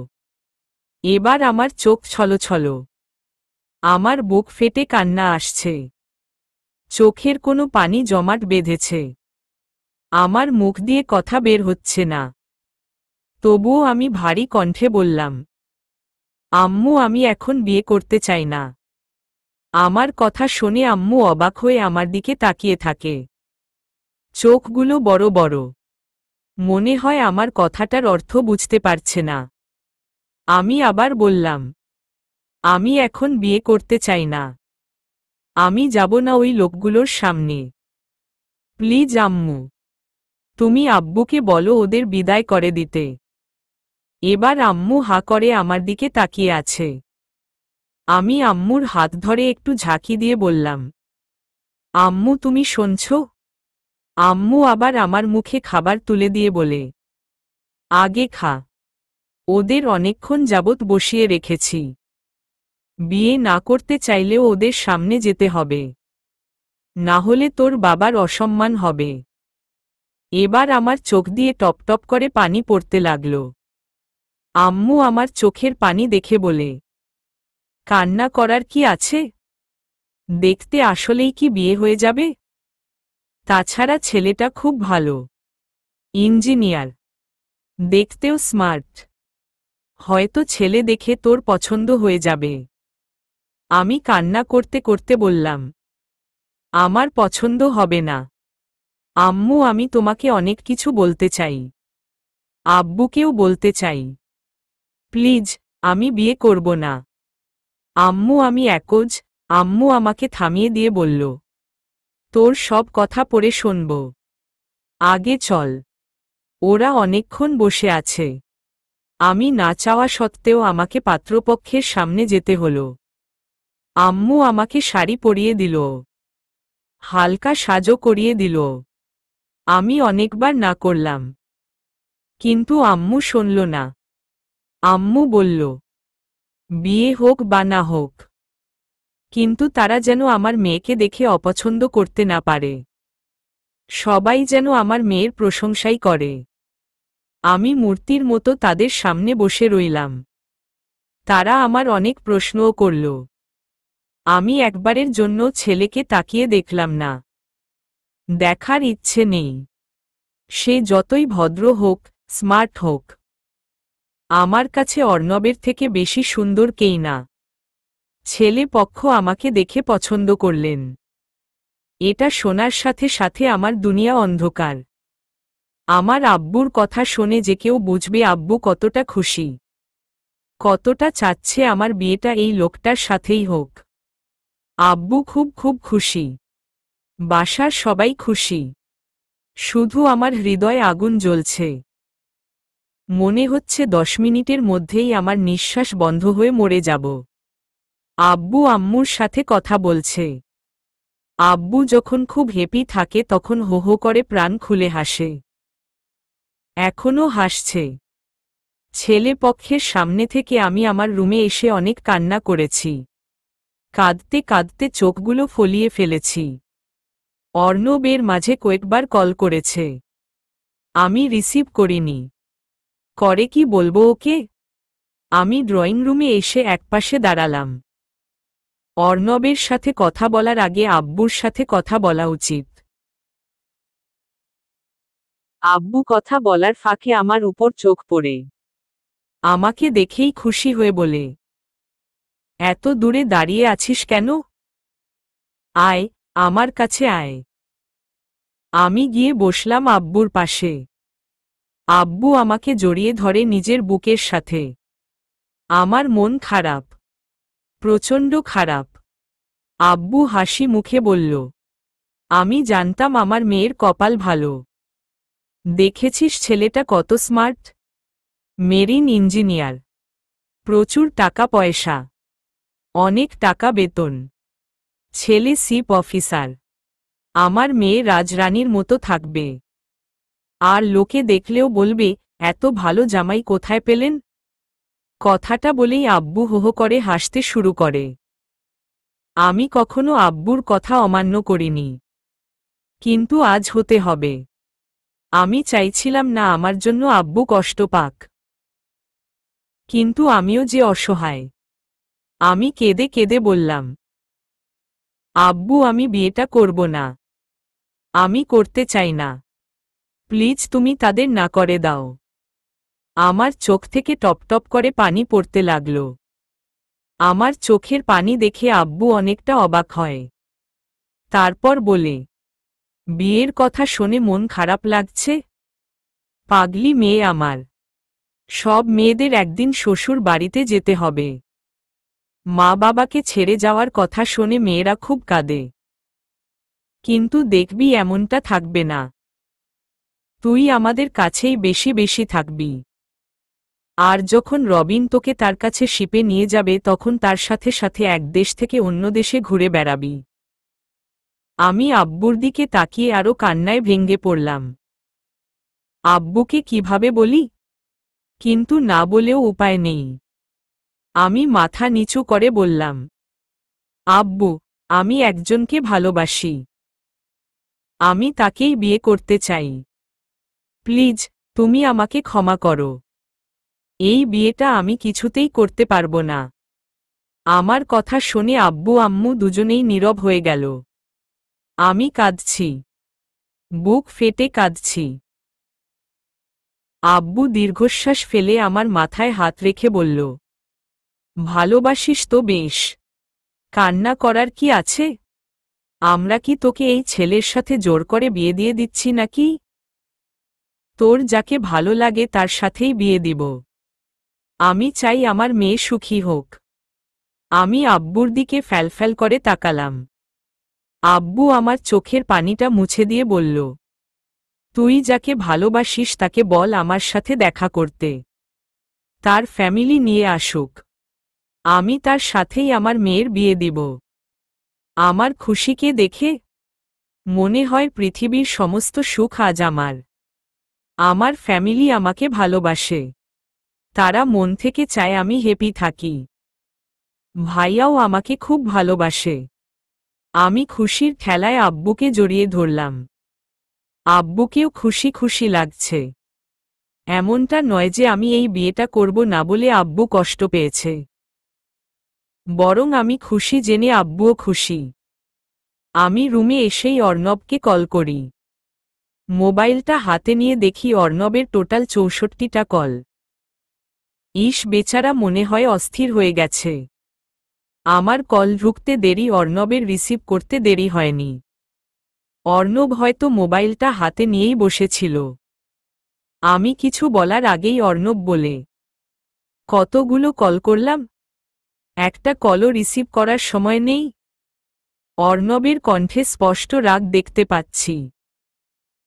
এবার আমার চোখ ছলছল। আমার বুক ফেটে কান্না আসছে। চোখের কোনো পানি জমাট বেঁধেছে। আমার মুখ দিয়ে কথা বের হচ্ছে না। তবুও আমি ভারী কণ্ঠে বললাম, আম্মু, আমি এখন বিয়ে করতে চাই না। আমার কথা শুনে আম্মু অবাক হয়ে আমার দিকে তাকিয়ে থাকে। চোখগুলো বড় বড়। মনে হয় আমার কথাটার অর্থ বুঝতে পারছে না। আমি আবার বললাম, আমি এখন বিয়ে করতে চাই না। আমি যাব না ওই লোকগুলোর সামনে। প্লিজ আম্মু, তুমি আব্বুকে বলো ওদের বিদায় করে দিতে। এবার আম্মু হা করে আমার দিকে তাকিয়ে আছে। আমি আম্মুর হাত ধরে একটু ঝাঁকি দিয়ে বললাম, আম্মু তুমি শুনছ? আম্মু আবার আমার মুখে খাবার তুলে দিয়ে বলে, আগে খা। ওদের অনেকক্ষণ যাবৎ বসিয়ে রেখেছি। বিয়ে না করতে চাইলেও ওদের সামনে যেতে হবে, না হলে তোর বাবার অসম্মান হবে। এবার আমার চোখ দিয়ে টপ টপ করে পানি পড়তে লাগল। আম্মু আমার চোখের পানি দেখে বলে, কান্না করার কি আছে? দেখতে আসলেই কি বিয়ে হয়ে যাবে? তাছাড়া ছেলেটা খুব ভালো, ইঞ্জিনিয়ার, দেখতেও স্মার্ট। হয়তো ছেলে দেখে তোর পছন্দ হয়ে যাবে। আমি কান্না করতে করতে বললাম, আমার পছন্দ হবে না। আম্মু, আমি তোমাকে অনেক কিছু বলতে চাই। আব্বুকেও বলতে চাই। প্লিজ, আমি বিয়ে করব না। আম্মু, আমি একজ। আম্মু আমাকে থামিয়ে দিয়ে বলল, তোর সব কথা পড়ে শুনব। আগে চল। ওরা অনেকক্ষণ বসে আছে। আমি না চাওয়া সত্ত্বেও আমাকে পাত্রপক্ষের সামনে যেতে হলো। আম্মু আমাকে শাড়ি পরিয়ে দিল, হালকা সাজও করিয়ে দিল। আমি অনেকবার না করলাম, কিন্তু আম্মু শুনল না। আম্মু বলল, বিয়ে হোক বা না হোক, কিন্তু তারা যেন আমার মেয়েকে দেখে অপছন্দ করতে না পারে। সবাই যেন আমার মেয়ের প্রশংসাই করে। আমি মূর্তির মতো তাদের সামনে বসে রইলাম। তারা আমার অনেক প্রশ্নও করল। আমি একবারের জন্য ছেলেকে তাকিয়ে দেখলাম না। দেখার ইচ্ছে নেই। সে যতই ভদ্র হোক, স্মার্ট হোক, আমার কাছে অর্ণবের থেকে বেশি সুন্দর কেই না। ছেলে পক্ষ আমাকে দেখে পছন্দ করলেন। এটা শোনার সাথে সাথে আমার দুনিয়া অন্ধকার। আমার আব্বুর কথা শুনে যে কেউ বুঝবে আব্বু কতটা খুশি, কতটা চাচ্ছে আমার বিয়েটা এই লোকটার সাথেই হোক। আব্বু খুব খুব খুশি। বাসার সবাই খুশি। শুধু আমার হৃদয়ে আগুন জ্বলছে। মনে হচ্ছে 10 মিনিটের মধ্যেই আমার নিঃশ্বাস বন্ধ হয়ে মরে যাব। আব্বু আম্মুর সাথে কথা বলছে। আব্বু যখন খুব হ্যাপি থাকে তখন হো হো করে প্রাণ খুলে হাসে। এখনও হাসছে। ছেলে পক্ষের সামনে থেকে আমি আমার রুমে এসে অনেক কান্না করেছি। কাঁদতে কাঁদতে চোখগুলো ফলিয়ে ফেলেছি। অর্ণবের মাঝে কয়েকবার কল করেছে। আমি রিসিভ করিনি। করে কি বলবো ওকে? আমি ড্রয়িং রুমে এসে একপাশে দাঁড়ালাম। অর্ণবের সাথে কথা বলার আগে আব্বুর সাথে কথা বলা উচিত। আব্বু কথা বলার ফাঁকে আমার উপর চোখ পড়ে। আমাকে দেখেই খুশি হয়ে বলে, এত দূরে দাঁড়িয়ে আছিস কেন? আয়, আমার কাছে আয়। আমি গিয়ে বসলাম আব্বুর পাশে। আব্বু আমাকে জড়িয়ে ধরে নিজের বুকের সাথে। আমার মন খারাপ, প্রচণ্ড খারাপ। আব্বু হাসি মুখে বলল, আমি জানতাম আমার মেয়ের কপাল ভালো। দেখেছিস ছেলেটা কত স্মার্ট? মেরিন ইঞ্জিনিয়ার, প্রচুর টাকা পয়সা, অনেক টাকা বেতন। ছেলে চিফ অফিসার। আমার মেয়ে রাজরানীর মতো থাকবে। আর লোকে দেখলেও বলবে, এত ভালো জামাই কোথায় পেলেন? কথাটা বলেই আব্বু হো হো করে হাসতে শুরু করে। আমি কখনো আব্বুর কথা অমান্য করিনি, কিন্তু আজ হতে হবে। আমি চাইছিলাম না আমার জন্য আব্বু কষ্ট পাক, কিন্তু আমিও যে অসহায়। আমি কেঁদে কেঁদে বললাম, আব্বু আমি বিয়েটা করব না। আমি করতে চাই না। প্লিজ তুমি তাদের না করে দাও। আমার চোখ থেকে টপটপ করে পানি পড়তে লাগল। আমার চোখের পানি দেখে আব্বু অনেকটা অবাক হয়। তারপর বলে, বিয়ের কথা শুনে মন খারাপ লাগছে? পাগলি মেয়ে আমার। সব মেয়েদের একদিন শ্বশুর বাড়িতে যেতে হবে। মা বাবাকে ছেড়ে যাওয়ার কথা শুনে মেয়েরা খুব কাঁদে। কিন্তু দেখবি এমনটা থাকবে না। তুই আমাদের কাছেই বেশি বেশি থাকবি। আর যখন রবিন তোকে তার কাছে শিপে নিয়ে যাবে তখন তার সাথে সাথে এক দেশ থেকে অন্য দেশে ঘুরে বেড়াবি। আমি আব্বুর দিকে তাকিয়ে আরো কান্নায় ভেঙে পড়লাম। আব্বুকে কিভাবে বলি? কিন্তু না বলেও উপায় নেই। আমি মাথা নিচু করে বললাম, আব্বু, আমি একজনকে ভালোবাসি। আমি তাকেই বিয়ে করতে চাই। প্লিজ, তুমি আমাকে ক্ষমা করো। এই বিয়েটা আমি কিছুতেই করতে পারবো না। আমার কথা শুনে আব্বু আম্মু দুজনেই নীরব হয়ে গেল। আমি কাঁদছি, বুক ফেটে কাঁদছি। আব্বু দীর্ঘশ্বাস ফেলে আমার মাথায় হাত রেখে বলল, ভালোবাসিস তো বেশ, কান্না করার কি আছে? আমরা কি তোকে এই ছেলের সাথে জোর করে বিয়ে দিয়ে দিচ্ছি নাকি? তোর যাকে ভালো লাগে তার সাথেই বিয়ে দিব। আমি চাই আমার মেয়ে সুখী হোক। আমি আব্বুর দিকে ফ্যালফ্যাল করে তাকালাম। আব্বু আমার চোখের পানিটা মুছে দিয়ে বলল, তুই যাকে ভালোবাসিস তাকে বল আমার সাথে দেখা করতে। তার ফ্যামিলি নিয়ে আসুক। আমি তার সাথেই আমার মেয়ের বিয়ে দিব। আমার খুশিকে দেখে মনে হয় পৃথিবীর সমস্ত সুখ আজ আমার। আমার ফ্যামিলি আমাকে ভালোবাসে। তারা মন থেকে চায় আমি হ্যাপি থাকি। ভাইয়াও আমাকে খুব ভালোবাসে। আমি খুশির ঠেলায় আব্বুকে জড়িয়ে ধরলাম। আব্বুকেও খুশি খুশি লাগছে। এমনটা নয় যে আমি এই বিয়েটা করব না বলে আব্বু কষ্ট পেয়েছে, বরং আমি খুশি জেনে আব্বুও খুশি। আমি রুমে এসেই অর্ণবকে কল করি। মোবাইলটা হাতে নিয়ে দেখি অর্ণবের টোটাল ৬৪টা কল। ইস, বেচারা মনে হয় অস্থির হয়ে গেছে। আমার কল রুখতে দেরি, অর্ণবের রিসিভ করতে দেরি হয়নি। অর্ণব হয়তো মোবাইলটা হাতে নিয়েই বসেছিল। আমি কিছু বলার আগেই অর্ণব বলে, কতগুলো কল করলাম, একটা কলও রিসিভ করার সময় নেই। অর্ণবের কণ্ঠে স্পষ্ট রাগ দেখতে পাচ্ছি।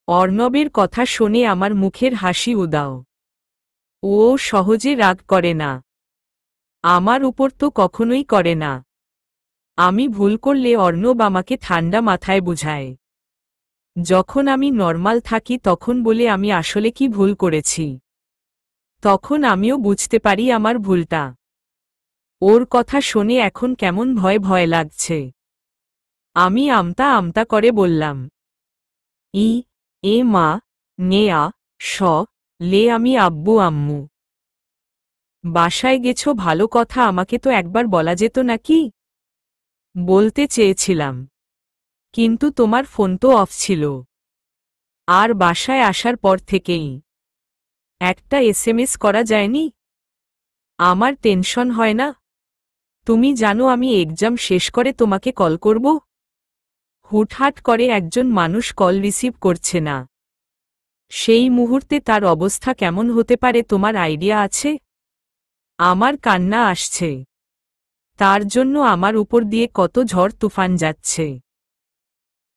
অর্ণবের কথা শুনে আমার মুখের হাসি উদাও। ও সহজে রাগ করে না, আমার উপর তো কখনোই করে না। আমি ভুল করলে অর্ণব আমাকে ঠান্ডা মাথায় বুঝায়। যখন আমি নর্মাল থাকি তখন বলে আমি আসলে কি ভুল করেছি। তখন আমিও বুঝতে পারি আমার ভুলটা। ওর কথা শুনে এখন কেমন ভয় ভয় লাগছে। আমি আমতা আমতা করে বললাম, ই এ মা নেয়া স লে আমি আব্বু আম্মু। বাসায় গেছো ভালো কথা, আমাকে তো একবার বলা যেত নাকি? বলতে চেয়েছিলাম, কিন্তু তোমার ফোন তো অফ ছিল। আর বাসায় আসার পর থেকেই একটা এসএমএস করা যায়নি। আমার টেনশন হয় না? তুমি জানো আমি এক্সাম শেষ করে তোমাকে কল করব। হুটহাট করে একজন মানুষ কল রিসিভ করছে না, সেই মুহূর্তে তার অবস্থা কেমন হতে পারে তোমার আইডিয়া আছে? আমার কান্না আসছে, তার জন্য আমার উপর দিয়ে কত ঝড় তুফান যাচ্ছে।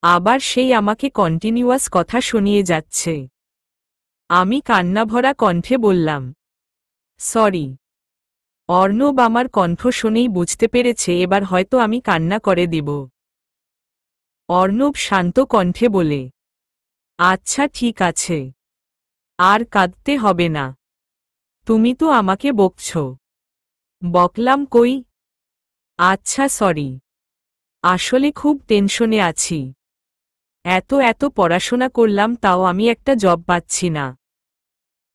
আবার সেই আমাকে কন্টিনিউয়াস কথা শুনিয়ে যাচ্ছে। আমি কান্নাভরা কণ্ঠে বললাম, সরি। অর্ণব আমার কণ্ঠ শুনেই বুঝতে পেরেছে এবার হয়তো আমি কান্না করে দিব। অর্ণব শান্ত কণ্ঠে বলে, আচ্ছা ঠিক আছে, আর কাঁদতে হবে না। তুমি তো আমাকে বকছ। বকলাম কই? আচ্ছা সরি, আসলে খুব টেনশনে আছি। এত পড়াশোনা করলাম তাও আমি একটা জব পাচ্ছি না।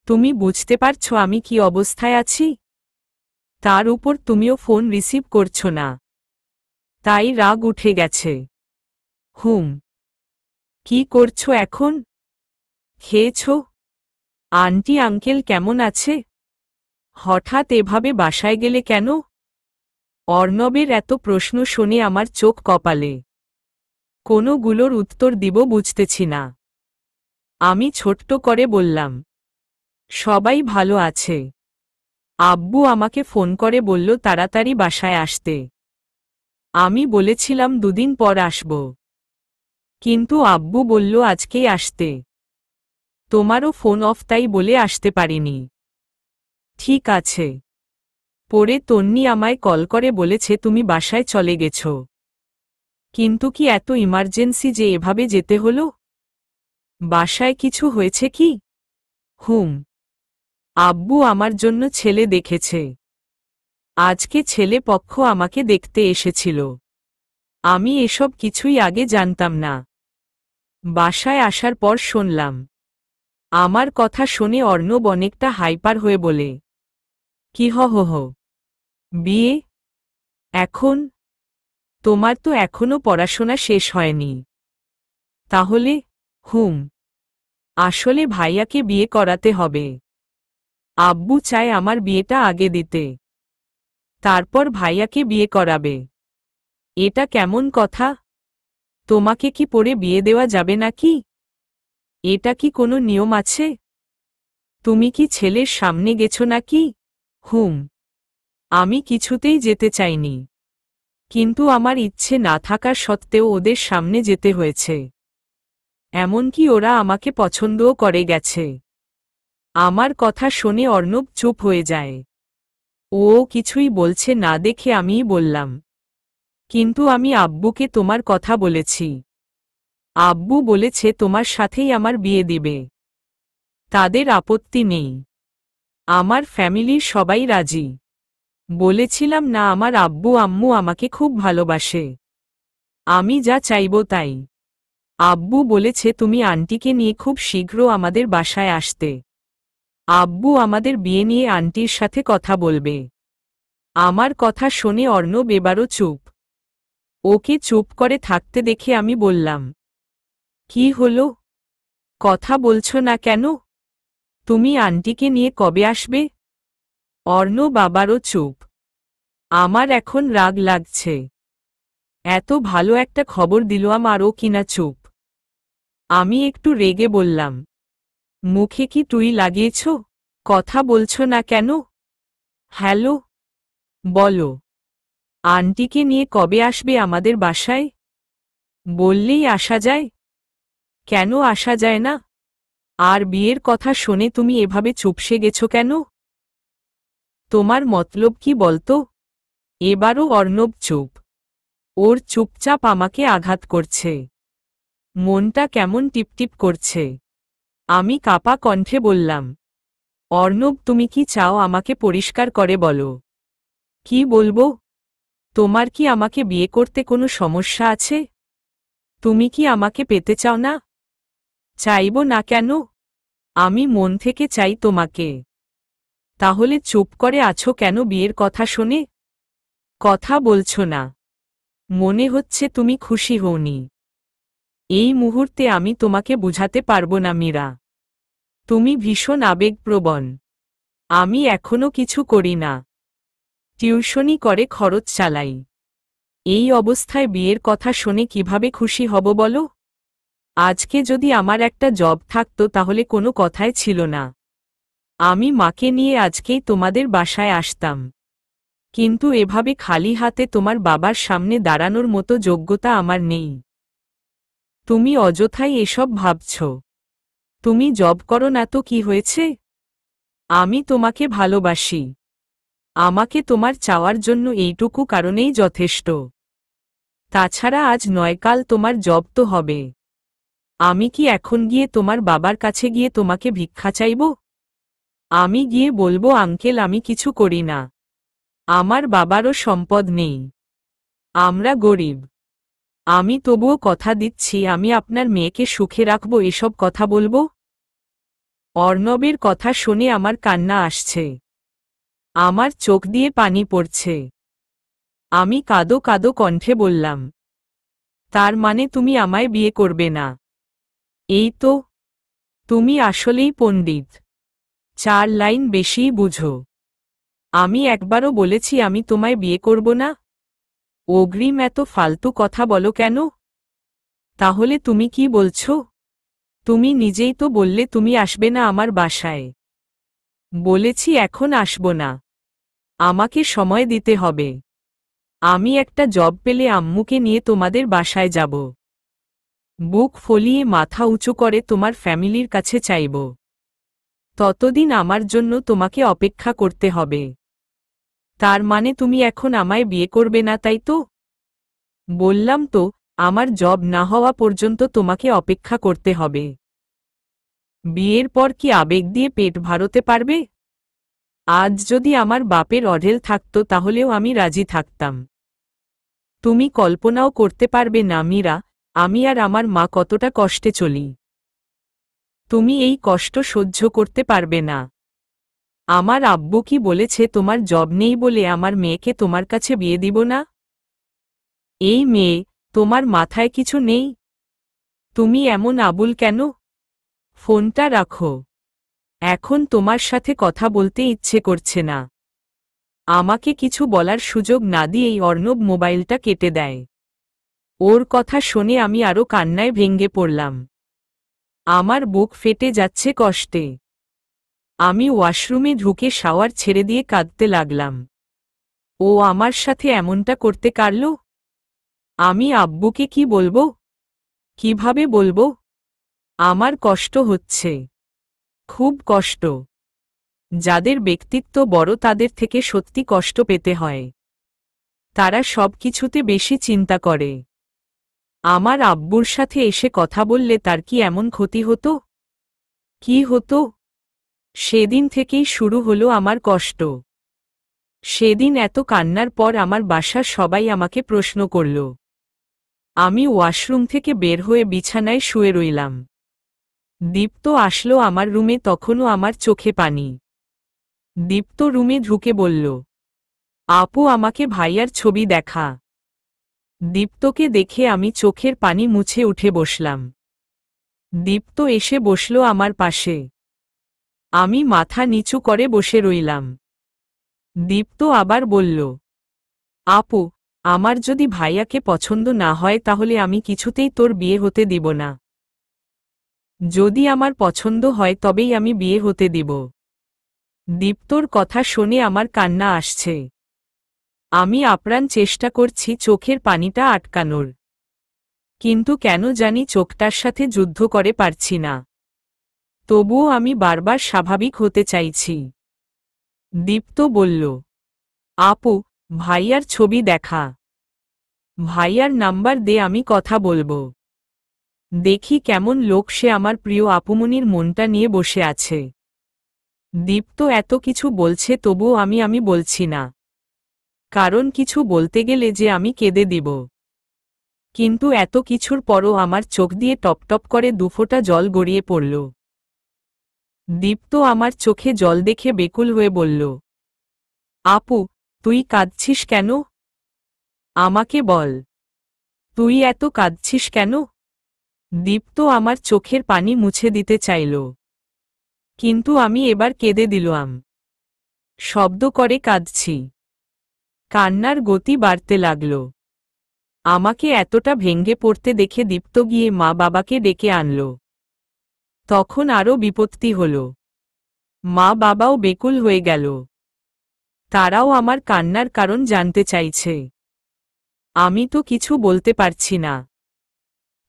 তুমি বুঝতে পারছো আমি কি অবস্থায় আছি? তার উপর তুমিও ফোন রিসিভ করছো না, তাই রাগ উঠে গেছে। হুম। কি করছো এখন? খেয়েছো? আন্টি আঙ্কেল কেমন আছে? হঠাৎ এভাবে বাসায় গেলে কেন? অর্ণবের এত প্রশ্ন শুনে আমার চোখ কপালে। কোনোগুলোর উত্তর দিব বুঝতেছি না। আমি ছোট্ট করে বললাম, সবাই ভালো আছে। আব্বু আমাকে ফোন করে বলল তাড়াতাড়ি বাসায় আসতে। আমি বলেছিলাম দুদিন পর আসব, কিন্তু আব্বু বলল আজকেই আসতে। তোমারও ফোন অফ তাই বলে আসতে পারিনি। ঠিক আছে। পরে তন্নি আমায় কল করে বলেছে তুমি বাসায় চলে গেছ। কিন্তু কি এত ইমার্জেন্সি যে এভাবে যেতে হলো? বাসায় কিছু হয়েছে কি? হুম। আব্বু আমার জন্য ছেলে দেখেছে। আজকে ছেলে পক্ষ আমাকে দেখতে এসেছিল। আমি এসব কিছুই আগে জানতাম না। বাসায় আসার পর শুনলাম। আমার কথা শুনে অর্ণব অনেকটা হাইপার হয়ে বলে, কি হো, বিয়ে এখন? তোমার তো এখনো পড়াশোনা শেষ হয়নি। তাহলে? হুম। আসলে ভাইয়াকে বিয়ে করাতে হবে। আব্বু চায় আমার বিয়েটা আগে দিতে, তারপর ভাইয়াকে বিয়ে করাবে। এটা কেমন কথা? তোমাকে কি পরে বিয়ে দেওয়া যাবে নাকি? এটা কি কোনো নিয়ম আছে? তুমি কি ছেলের সামনে গেছো নাকি? হুম। আমি কিছুতেই যেতে চাইনি, কিন্তু আমার ইচ্ছে না থাকা সত্ত্বেও ওদের সামনে যেতে হয়েছে। এমনকি ওরা আমাকে পছন্দও করে গেছে। আমার কথা শুনে অর্ণব চুপ হয়ে যায়। ও কিছুই বলছে না দেখে আমিই বললাম, কিন্তু আমি আব্বুকে তোমার কথা বলেছি। আব্বু বলেছে তোমার সাথেই আমার বিয়ে দিবে। তাদের আপত্তি নেই। আমার ফ্যামিলির সবাই রাজি। বলেছিলাম না আমার আব্বু আম্মু আমাকে খুব ভালোবাসে। আমি যা চাইব তাই। আব্বু বলেছে তুমি আন্টিকে নিয়ে খুব শীঘ্র আমাদের বাসায় আসতে। আব্বু আমাদের বিয়ে নিয়ে আন্টির সাথে কথা বলবে। আমার কথা শুনে অর্ণব এবারও চুপ। ওকে চুপ করে থাকতে দেখে আমি বললাম, কি হলো? কথা বলছো না কেন? তুমি আন্টিকে নিয়ে কবে আসবে? অর্ণব আবারও চুপ। আমার এখন রাগ লাগছে। এত ভালো একটা খবর দিলাম আর ও কিনা চুপ। আমি একটু রেগে বললাম, মুখে কি তুই লাগিয়েছ? কথা বলছো না কেন? হ্যালো, বলো, আন্টিকে নিয়ে কবে আসবে আমাদের বাসায়? বললেই আসা যায়? কেন আসা যায় না? আর বিয়ের কথা শুনে তুমি এভাবে চুপসে গেছো কেন? তোমার মতলব কি বলতো? এবারও অর্ণব চুপ। ওর চুপচাপ আমাকে আঘাত করছে। মনটা কেমন টিপটিপ করছে। আমি কাপা কণ্ঠে বললাম, অর্ণব তুমি কি চাও আমাকে পরিষ্কার করে বলো। কি বলবো? তোমার কি আমাকে বিয়ে করতে কোনো সমস্যা আছে? তুমি কি আমাকে পেতে চাও না? চাইব না কেন? আমি মন থেকে চাই তোমাকে। তাহলে চুপ করে আছো কেন বিয়ের কথা শুনে? কথা বলছো না। মনে হচ্ছে তুমি খুশি হওনি। এই মুহূর্তে আমি তোমাকে বুঝাতে পারবো না মীরা। তুমি ভীষণ আবেগপ্রবণ। আমি এখনো কিছু করি না। টিউশনি করে খরচ চালাই। এই অবস্থায় বিয়ের কথা শুনে কিভাবে খুশি হব বলো? আজকে যদি আমার একটা জব থাকতো তাহলে কোনো কথাই ছিল না। আমি মাকে নিয়ে আজকেই তোমাদের বাসায় আসতাম। কিন্তু এভাবে খালি হাতে তোমার বাবার সামনে দাঁড়ানোর মতো যোগ্যতা আমার নেই। তুমি অযথাই এসব ভাবছ। তুমি জব করো না তো কি হয়েছে? আমি তোমাকে ভালোবাসি। আমাকে তোমার চাওয়ার জন্য এইটুকু কারণেই যথেষ্ট। তাছাড়া আজ নয় কাল তোমার জব তো হবে। আমি কি এখন গিয়ে তোমার বাবার কাছে গিয়ে তোমাকে ভিক্ষা চাইব? আমি গিয়ে বলবো আঙ্কেল আমি কিছু করি না। আমার বাবারও সম্পদ নেই। আমরা গরিব। আমি তবুও কথা দিচ্ছি আমি আপনার মেয়েকে সুখে রাখব এসব কথা বলবো? অর্ণবের কথা শুনে আমার কান্না আসছে। আমার চোখ দিয়ে পানি পড়ছে। আমি কাঁদো কাঁদো কণ্ঠে বললাম, তার মানে তুমি আমায় বিয়ে করবে না? এই তো। তুমি আসলেই পণ্ডিত। 4 লাইন বেশিই বুঝো। আমি একবারও বলেছি আমি তোমায় বিয়ে করব না? অগ্রিম এত ফালতু কথা বলো কেন? তাহলে তুমি কি বলছো? তুমি নিজেই তো বললে তুমি আসবে না আমার বাসায়। বলেছি এখন আসব না। আমাকে সময় দিতে হবে। আমি একটা জব পেলে আম্মুকে নিয়ে তোমাদের বাসায় যাব। বুক ফলিয়ে মাথা উঁচু করে তোমার ফ্যামিলির কাছে চাইব। ততদিন আমার জন্য তোমাকে অপেক্ষা করতে হবে। তার মানে তুমি এখন আমায় বিয়ে করবে না তাই তো? বললাম তো, আমার জব না হওয়া পর্যন্ত তোমাকে অপেক্ষা করতে হবে। বিয়ের পর কি আবেগ দিয়ে পেট ভরাতে পারবে? আজ যদি আমার বাপের অঢেল থাকতো তাহলেও আমি রাজি থাকতাম। তুমি কল্পনাও করতে পারবে না মীরা, আমি আর আমার মা কতটা কষ্টে চলি। তুমি এই কষ্ট সহ্য করতে পারবে না। আমার আব্বু কি বলেছে তোমার জব নেই বলে আমার মেয়েকে তোমার কাছে বিয়ে দিব না? এই মেয়ে, তোমার মাথায় কিছু নেই? তুমি এমন আবুল কেন? ফোনটা রাখো। এখন তোমার সাথে কথা বলতে ইচ্ছে করছে না। আমাকে কিছু বলার সুযোগ না দিয়েই অর্ণব মোবাইলটা কেটে দেয়। ওর কথা শুনে আমি আরও কান্নায় ভেঙে পড়লাম। আমার বুক ফেটে যাচ্ছে কষ্টে। আমি ওয়াশরুমে ঢুকে শাওয়ার ছেড়ে দিয়ে কাঁদতে লাগলাম। ও আমার সাথে এমনটা করতে পারল? আমি আব্বুকে কি বলবো? কিভাবে বলবো? আমার কষ্ট হচ্ছে। খুব কষ্ট। যাদের ব্যক্তিত্ব বড় তাদের থেকে সত্যি কষ্ট পেতে হয়। তারা সব কিছুতে বেশি চিন্তা করে। আমার আব্বুর সাথে এসে কথা বললে তার কি এমন ক্ষতি হতো? কি হতো? সেদিন থেকেই শুরু হলো আমার কষ্ট। সেদিন এত কান্নার পর আমার বাসার সবাই আমাকে প্রশ্ন করল। আমি ওয়াশরুম থেকে বের হয়ে বিছানায় শুয়ে রইলাম। দীপ্ত আসলো আমার রুমে, তখনও আমার চোখে পানি। দীপ্ত রুমে ঢুকে বলল, আপু আমাকে ভাইয়ার ছবি দেখা। দীপ্তকে দেখে আমি চোখের পানি মুছে উঠে বসলাম। দীপ্ত এসে বসল আমার পাশে। আমি মাথা নিচু করে বসে রইলাম। দীপ্ত আবার বলল, আপু, আমার যদি ভাইয়াকে পছন্দ না হয় তাহলে আমি কিছুতেই তোর বিয়ে হতে দিব না। যদি আমার পছন্দ হয় তবেই আমি বিয়ে হতে দিব। দীপ্তর কথা শুনে আমার কান্না আসছে। আমি আপ্রাণ চেষ্টা করছি চোখের পানিটা আটকানোর, কিন্তু কেন জানি চোখটার সাথে যুদ্ধ করে পারছি না। তবুও আমি বারবার স্বাভাবিক হতে চাইছি। দীপ্ত বলল, আপু, ভাইয়ার ছবি দেখা। ভাইয়ার নাম্বার দে, আমি কথা বলবো। দেখি কেমন লোক সে, আমার প্রিয় আপুমনির মনটা নিয়ে বসে আছে। দীপ্ত এত কিছু বলছে তবুও আমি বলছি না, কারণ কিছু বলতে গেলে যে আমি কেঁদে দিব। কিন্তু এত কিছুর পরও আমার চোখ দিয়ে টপটপ করে দুফোঁটা জল গড়িয়ে পড়ল। দীপ্ত আমার চোখে জল দেখে বেকুল হয়ে বলল, আপু, তুই কাঁদছিস কেন? আমাকে বল, তুই এত কাঁদছিস কেন? দীপ্ত আমার চোখের পানি মুছে দিতে চাইল, কিন্তু আমি এবার কেঁদে দিলাম। শব্দ করে কাঁদছি। কান্নার গতি বাড়তে লাগল। আমাকে এতটা ভেঙ্গে পড়তে দেখে দীপ্ত গিয়ে মা বাবাকে ডেকে আনল। তখন আরও বিপত্তি হল। মা বাবাও বেকুল হয়ে গেল। তারাও আমার কান্নার কারণ জানতে চাইছে। আমি তো কিছু বলতে পারছি না।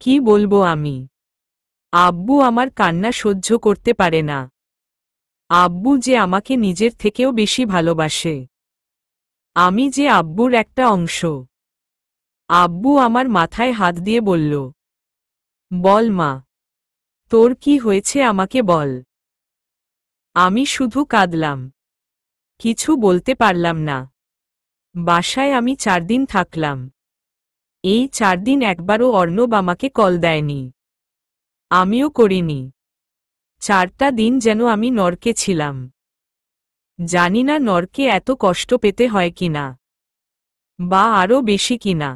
কি বলবো আমি? আব্বু আমার কান্না সহ্য করতে পারে না। আব্বু যে আমাকে নিজের থেকেও বেশি ভালোবাসে। আমি যে আব্বুর একটা অংশ। আব্বু আমার মাথায় হাত দিয়ে বলল, বল মা, তোর কি হয়েছে আমাকে বল। আমি শুধু কাঁদলাম, কিছু বলতে পারলাম না। বাসায় আমি 4 দিন থাকলাম। এই 4 দিন একবারও অর্ণব আমাকে কল দেয়নি। আমিও করিনি। 4টা দিন যেন আমি নরকে ছিলাম। জানি না নরকে এত কষ্ট পেতে হয় কিনা, বা আরও বেশি কিনা।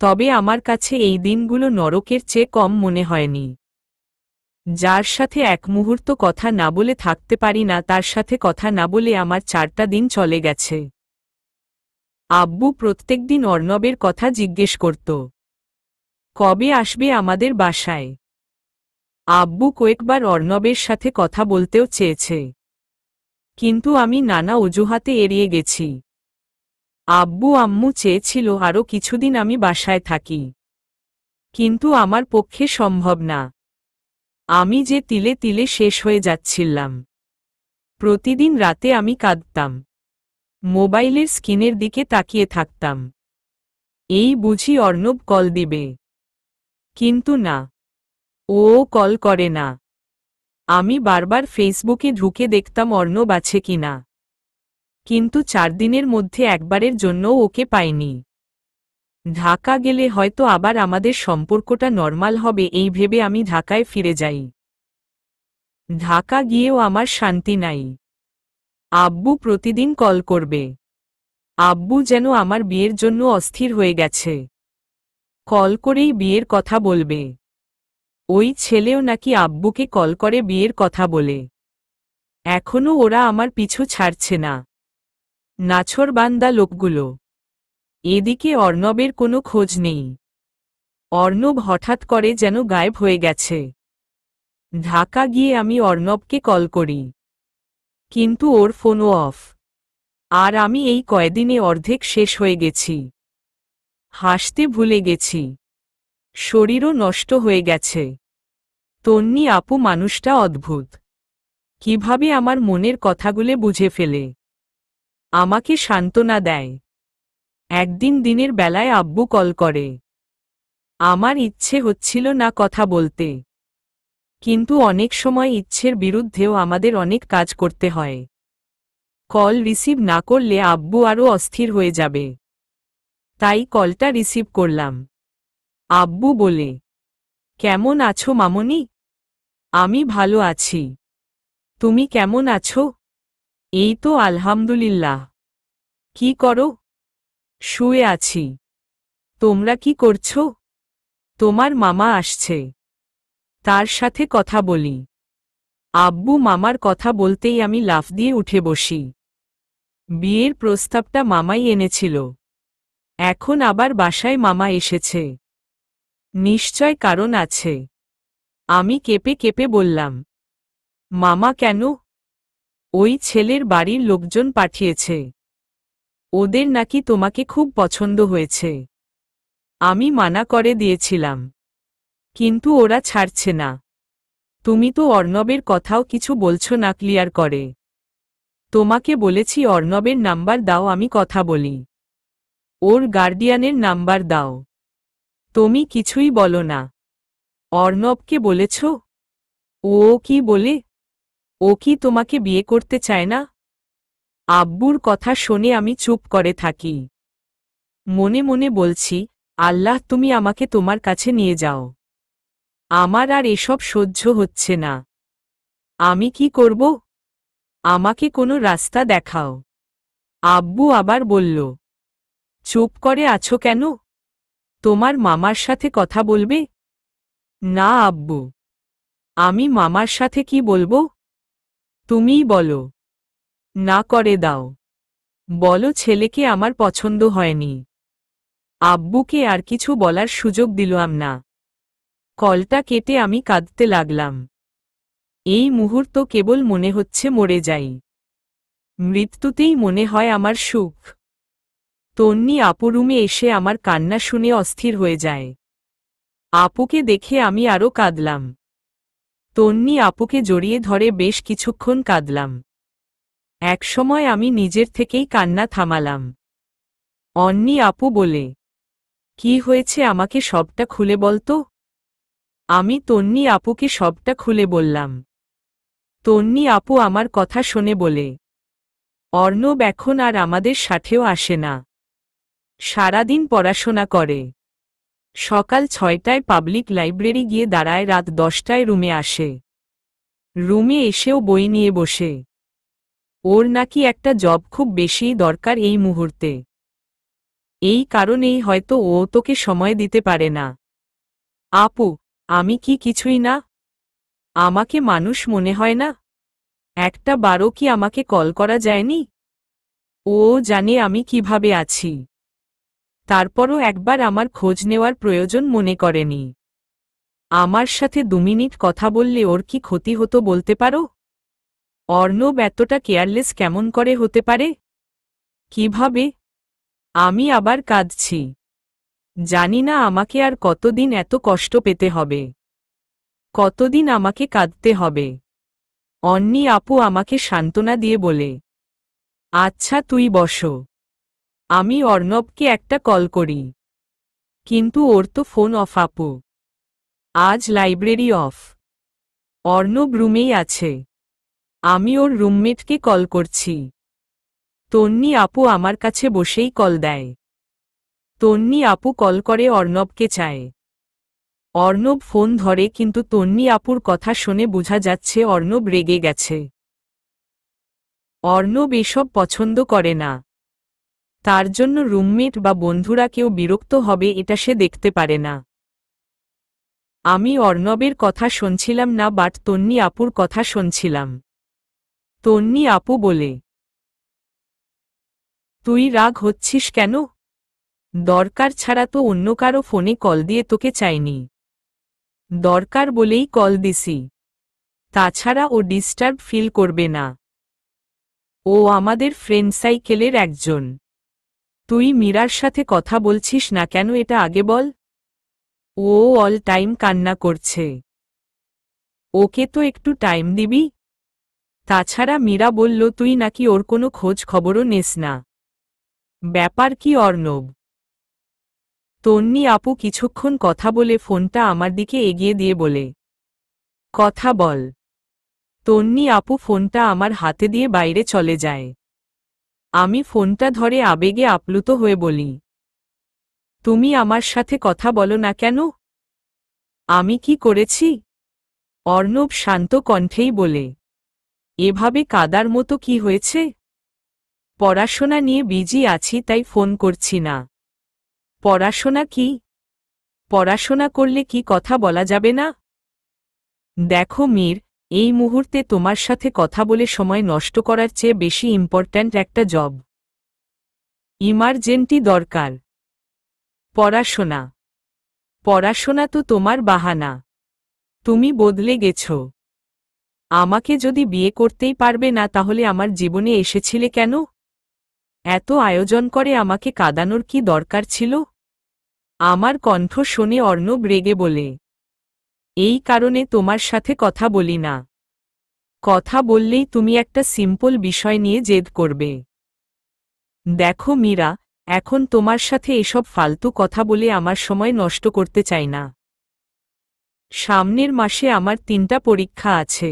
তবে আমার কাছে এই দিনগুলো নরকের চেয়ে কম মনে হয়নি। যার সাথে এক মুহূর্ত কথা না বলে থাকতে পারি না, তার সাথে কথা না বলে আমার 4টা দিন চলে গেছে। আব্বু প্রত্যেকদিন অর্ণবের কথা জিজ্ঞেস করত, কবে আসবে আমাদের বাসায়। আব্বু কয়েকবার অর্ণবের সাথে কথা বলতেও চেয়েছে, কিন্তু আমি নানা অজুহাতে এড়িয়ে গেছি। আব্বু আম্মু চেয়েছিল আরও কিছুদিন আমি বাসায় থাকি, কিন্তু আমার পক্ষে সম্ভব না। আমি যে তিলে তিলে শেষ হয়ে যাচ্ছিলাম। প্রতিদিন রাতে আমি কাঁদতাম, মোবাইলের স্ক্রিনের দিকে তাকিয়ে থাকতাম। এই বুঝি অর্ণব কল দিবে, কিন্তু না, ও কল করে না। আমি বারবার ফেসবুকে ঢুকে দেখতাম অর্ণব আছে কিনা, কিন্তু 4 দিনের মধ্যে একবারের জন্যও ওকে পাইনি। ঢাকা গেলে হয়তো আবার আমাদের সম্পর্কটা নরমাল হবে এই ভেবে আমি ঢাকায় ফিরে যাই। ঢাকা গিয়েও আমার শান্তি নাই। আব্বু প্রতিদিন কল করবে। আব্বু যেন আমার বিয়ের জন্য অস্থির হয়ে গেছে। কল করেই বিয়ের কথা বলবে। ওই ছেলেও নাকি আব্বুকে কল করে বিয়ের কথা বলে। এখনও ওরা আমার পিছু ছাড়ছে না, নাছোড়বান্দা লোকগুলো। এদিকে অর্ণবের কোনো খোঁজ নেই। অর্ণব হঠাৎ করে যেন গায়েব হয়ে গেছে। ঢাকা গিয়ে আমি অর্ণবকে কল করি, কিন্তু ওর ফোনও অফ। আর আমি এই কয়দিনে অর্ধেক শেষ হয়ে গেছি। হাসতে ভুলে গেছি, শরীরও নষ্ট হয়ে গেছে। তন্নি আপু মানুষটা অদ্ভুত। কিভাবে আমার মনের কথাগুলো বুঝে ফেলে, আমাকে সান্ত্বনা দেয়। একদিন দিনের বেলায় আব্বু কল করে। আমার ইচ্ছে হচ্ছিল না কথা বলতে, কিন্তু অনেক সময় ইচ্ছের বিরুদ্ধেও আমাদের অনেক কাজ করতে হয়। কল রিসিভ না করলে আব্বু আরও অস্থির হয়ে যাবে। তাই কলটা রিসিভ করলাম। আব্বু বলে, কেমন আছো মামনি? আমি ভালো আছি। তুমি কেমন আছো? এই তো আলহামদুলিল্লাহ। কি করো? শুয়ে আছি। তোমরা কি করছো? তোমার মামা আসছে। তার সাথে কথা বলি। আব্বু মামার কথা বলতেই আমি লাফ দিয়ে উঠে বসি। বিয়ের প্রস্তাবটা মামাই এনেছিল। এখন আবার বাসায় মামা এসেছে। নিশ্চয় কারণ আছে। আমি কেঁপে কেঁপে বললাম, মামা কেন? ওই ছেলের বাড়ির লোকজন পাঠিয়েছে। ওদের নাকি তোমাকে খুব পছন্দ হয়েছে। আমি মানা করে দিয়েছিলাম, কিন্তু ওরা ছাড়ছে না। তুমি তো অর্ণবের কথাও কিছু বলছো না ক্লিয়ার করে। তোমাকে বলেছি অর্ণবের নাম্বার দাও, আমি কথা বলি। ওর গার্ডিয়ানের নাম্বার দাও। তুমি কিছুই বলো না। অর্ণবকে বলেছ? ও কি বলে? ও কি তোমাকে বিয়ে করতে চায় না? আব্বুর কথা শুনে আমি চুপ করে থাকি। মনে মনে বলছি, আল্লাহ তুমি আমাকে তোমার কাছে নিয়ে যাও। আমার আর এসব সহ্য হচ্ছে না। আমি কি করব? আমাকে কোনো রাস্তা দেখাও। আব্বু আবার বলল, চুপ করে আছো কেন? তোমার মামার সাথে কথা বলবে? না আব্বু। আমি মামার সাথে কি বলবো? তুমিই বলো। না করে দাও। বলো ছেলেকে আমার পছন্দ হয়নি। আব্বুকে আর কিছু বলার সুযোগ দিলাম না। কলটা কেটে আমি কাঁদতে লাগলাম। এই মুহূর্ত কেবল মনে হচ্ছে মরে যাই। মৃত্যুতেই মনে হয় আমার সুখ। তন্নি আপু রুমে এসে আমার কান্না শুনে অস্থির হয়ে যায়। আপুকে দেখে আমি আরও কাঁদলাম। তন্নি আপুকে জড়িয়ে ধরে বেশ কিছুক্ষণ কাঁদলাম। একসময় আমি নিজের থেকেই কান্না থামালাম। অন্নি আপু বলে, কি হয়েছে আমাকে সবটা খুলে বলতো? আমি তন্নি আপুকে সবটা খুলে বললাম। তন্নি আপু আমার কথা শুনে বলে, অর্ণব এখন আর আমাদের সাথেও আসে না। সারাদিন পড়াশোনা করে। সকাল 6টায় পাবলিক লাইব্রেরি গিয়ে দাঁড়ায়, রাত 10টায় রুমে আসে। রুমে এসেও বই নিয়ে বসে। ওর নাকি একটা জব খুব বেশিই দরকার এই মুহূর্তে। এই কারণেই হয়তো ও তোকে সময় দিতে পারে না। আপু, আমি কি কিছুই না? আমাকে মানুষ মনে হয় না? একটা বারও কি আমাকে কল করা যায়নি? ও জানে আমি কিভাবে আছি। তারপরও একবার আমার খোঁজ নেওয়ার প্রয়োজন মনে করেনি। আমার সাথে 2 মিনিট কথা বললে ওর কি ক্ষতি হতো বলতে পারো? অর্ণব এতটা কেয়ারলেস কেমন করে হতে পারে? কিভাবে? আমি আবার কাঁদছি। জানি না আমাকে আর কতদিন এত কষ্ট পেতে হবে। কতদিন আমাকে কাঁদতে হবে। অন্নি আপু আমাকে সান্ত্বনা দিয়ে বলে, আচ্ছা তুই বসো। আমি অর্ণবকে একটা কল করি। কিন্তু ওর তো ফোন অফ আপু। আজ লাইব্রেরি অফ। অর্ণব রুমেই আছে। আমি ওর রুমমেটকে কল করছি। তন্নি আপু আমার কাছে বসেই কল দেয়। তন্নি আপু কল করে অর্ণবকে চায়। অর্ণব ফোন ধরে, কিন্তু তন্নি আপুর কথা শুনে বোঝা যাচ্ছে অর্ণব রেগে গেছে। অর্ণব এসব পছন্দ করে না। তার জন্য রুমমেট বা বন্ধুরা কেউ বিরক্ত হবে এটা সে দেখতে পারে না। আমি অর্ণবের কথা শুনছিলাম না, বাট তন্নি আপুর কথা শুনছিলাম। তন্নি আপু বলে, তুই রাগ হচ্ছিস কেন? দরকার ছাড়া তো অন্য কারো ফোনে কল দিয়ে তোকে চাইনি। দরকার বলেই কল দিছি। তাছাড়া ও ডিস্টার্ব ফিল করবে না। ও আমাদের ফ্রেন্ড সাইকেলের একজন। তুই মীরার সাথে কথা বলছিস না কেন এটা আগে বল। ও অল টাইম কান্না করছে। ওকে তো একটু টাইম দিবি। তাছাড়া মীরা বলল তুই নাকি ওর কোনো খোঁজ খবরও নেস না। ব্যাপার কি অর্ণব? তন্নি আপু কিছুক্ষণ কথা বলে ফোনটা আমার দিকে এগিয়ে দিয়ে বলে, কথা বল। তন্নি আপু ফোনটা আমার হাতে দিয়ে বাইরে চলে যায়। আমি ফোনটা ধরে আবেগে আপ্লুত হয়ে বলি, তুমি আমার সাথে কথা বলো না কেন? আমি কি করেছি? অর্ণব শান্ত কণ্ঠেই বলে, এভাবে কাদার মতো কি হয়েছে? পড়াশোনা নিয়ে বিজি আছি তাই ফোন করছি না। পড়াশোনা কি? পড়াশোনা করলে কি কথা বলা যাবে না? দেখো মীর, এই মুহূর্তে তোমার সাথে কথা বলে সময় নষ্ট করার চেয়ে বেশি ইম্পর্ট্যান্ট একটা জব। ইমার্জেন্টি দরকার। পড়াশোনা। পড়াশোনা তো তোমার বাহানা। তুমি বদলে গেছো। আমাকে যদি বিয়ে করতেই পারবে না তাহলে আমার জীবনে এসেছিলে কেন? এত আয়োজন করে আমাকে কাঁদানোর কি দরকার ছিল? আমার কণ্ঠ শুনে অর্ণব রেগে বলে, এই কারণে তোমার সাথে কথা বলি না। কথা বললেই তুমি একটা সিম্পল বিষয় নিয়ে জেদ করবে। দেখো মীরা, এখন তোমার সাথে এসব ফালতু কথা বলে আমার সময় নষ্ট করতে চাই না। সামনের মাসে আমার 3টা পরীক্ষা আছে।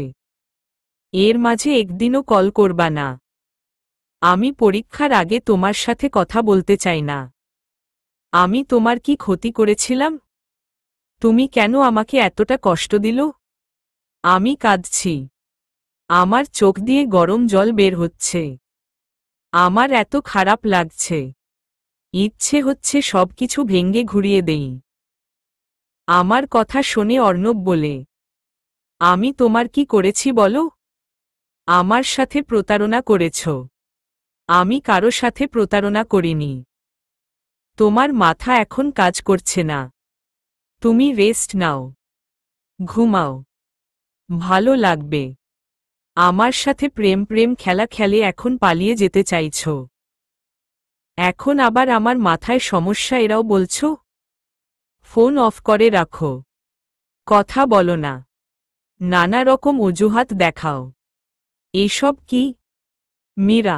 এর মাঝে একদিনও কল করবা না। আমি পরীক্ষার আগে তোমার সাথে কথা বলতে চাই না। আমি তোমার কি ক্ষতি করেছিলাম? তুমি কেন আমাকে এতটা কষ্ট দিল? আমি কাঁদছি। আমার চোখ দিয়ে গরম জল বের হচ্ছে। আমার এত খারাপ লাগছে। ইচ্ছে হচ্ছে সবকিছু ভেঙে ঘুরিয়ে দেই। আমার কথা শুনে অর্ণব বলে, আমি তোমার কি করেছি বলো? আমার সাথে প্রতারণা করেছ। আমি কারো সাথে প্রতারণা করিনি। তোমার মাথা এখন কাজ করছে না। তুমি রেস্ট নাও। ঘুমাও। ভালো লাগবে। আমার সাথে প্রেম প্রেম খেলা খেলে এখন পালিয়ে যেতে চাইছ। এখন আবার আমার মাথায় সমস্যা এরাও বলছ? ফোন অফ করে রাখো। কথা বলো না। নানা রকম অজুহাত দেখাও। এসব কি? মীরা,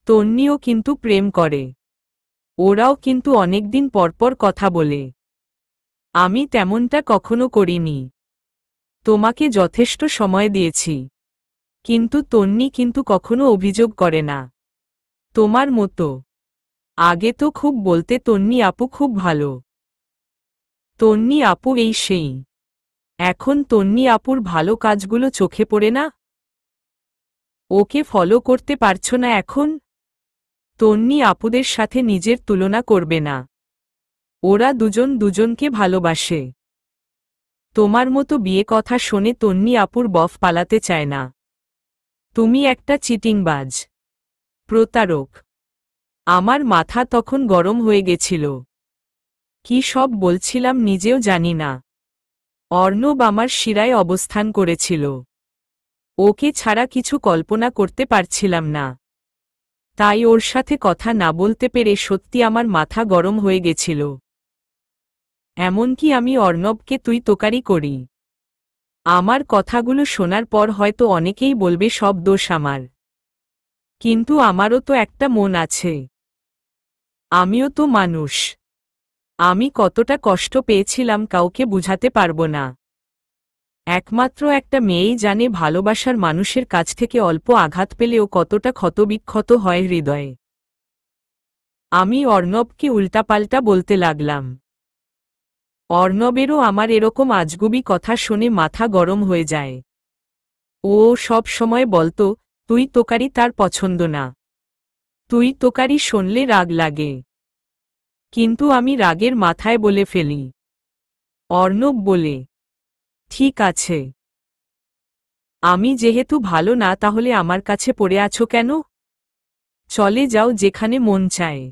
তন্নিও কিন্তু প্রেম করে। ওরাও কিন্তু অনেকদিন পরপর কথা বলে। আমি তেমনটা কখনো করিনি। তোমাকে যথেষ্ট সময় দিয়েছি। কিন্তু তন্নি কিন্তু কখনো অভিযোগ করে না। তোমার মতো। আগে তো খুব বলতে তন্নি আপু খুব ভালো। তন্নি আপু এই সেই। এখন তন্নি আপুর ভালো কাজগুলো চোখে পড়ে না? ওকে ফলো করতে পারছো না এখন? তন্নি আপুদের সাথে নিজের তুলনা করবে না। ওরা দুজন দুজনকে ভালোবাসে। তোমার মতো বিয়ে কথা শুনে তন্নি আপুর বফ পালাতে চায় না। তুমি একটা চিটিংবাজ। প্রতারক। আমার মাথা তখন গরম হয়ে গেছিল। কি সব বলছিলাম নিজেও জানি না। অর্ণব আমার শিরায় অবস্থান করেছিল। ওকে ছাড়া কিছু কল্পনা করতে পারছিলাম না। তাই ওর সাথে কথা না বলতে পেরে সত্যি আমার মাথা গরম হয়ে গেছিল। এমনকি আমি অর্ণবকে তুই তোকারি করি। আমার কথাগুলো শোনার পর হয়তো অনেকেই বলবে সব দোষ আমার। কিন্তু আমারও তো একটা মন আছে। আমিও তো মানুষ। আমি কতটা কষ্ট পেয়েছিলাম কাউকে বুঝাতে পারবো না। একমাত্র একটা মেয়েই জানে ভালোবাসার মানুষের কাছ থেকে অল্প আঘাত পেলেও কতটা ক্ষতবিক্ষত হয় হৃদয়ে। আমি অর্ণবকে উল্টাপাল্টা বলতে লাগলাম। অর্ণবেরও আমার এরকম আজগুবি কথা শুনে মাথা গরম হয়ে যায়। ও সব সময় বলতো, তুই তোকারি তার পছন্দ না। তুই তোকারি শুনলে রাগ লাগে। কিন্তু আমি রাগের মাথায় বলে ফেলি। অর্ণব বলে, ঠিক আছে। আমি যেহেতু ভালো না তাহলে আমার কাছে পড়ে আছো কেন? চলে যাও যেখানে মন চায়।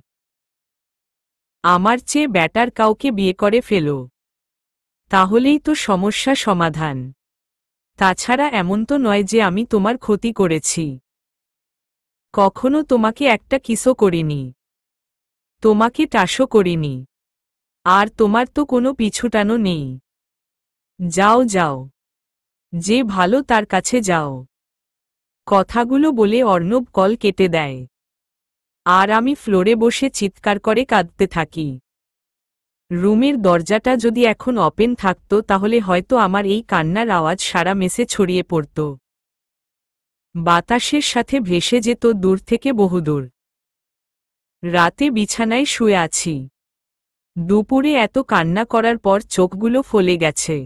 আমার চেয়ে ব্যাটার কাউকে বিয়ে করে ফেলো। তাহলেই তো সমস্যা সমাধান। তাছাড়া এমন তো নয় যে আমি তোমার ক্ষতি করেছি। কখনো তোমাকে একটা কিসও করিনি। তোমাকে টাসও করিনি। আর তোমার তো কোনো পিছুটানো নেই। যাও যাও। যে ভালো তার কাছে যাও। কথাগুলো বলে অর্ণব কল কেটে দেয়। আর আমি ফ্লোরে বসে চিৎকার করে কাঁদতে থাকি। রুমের দরজাটা যদি এখন ওপেন থাকতো তাহলে হয়তো আমার এই কান্নার আওয়াজ সারা মেসে ছড়িয়ে পড়ত। বাতাসের সাথে ভেসে যেত দূর থেকে বহুদূর। রাতে বিছানায় শুয়ে আছি। দুপুরে এত কান্না করার পর চোখগুলো ফলে গেছে।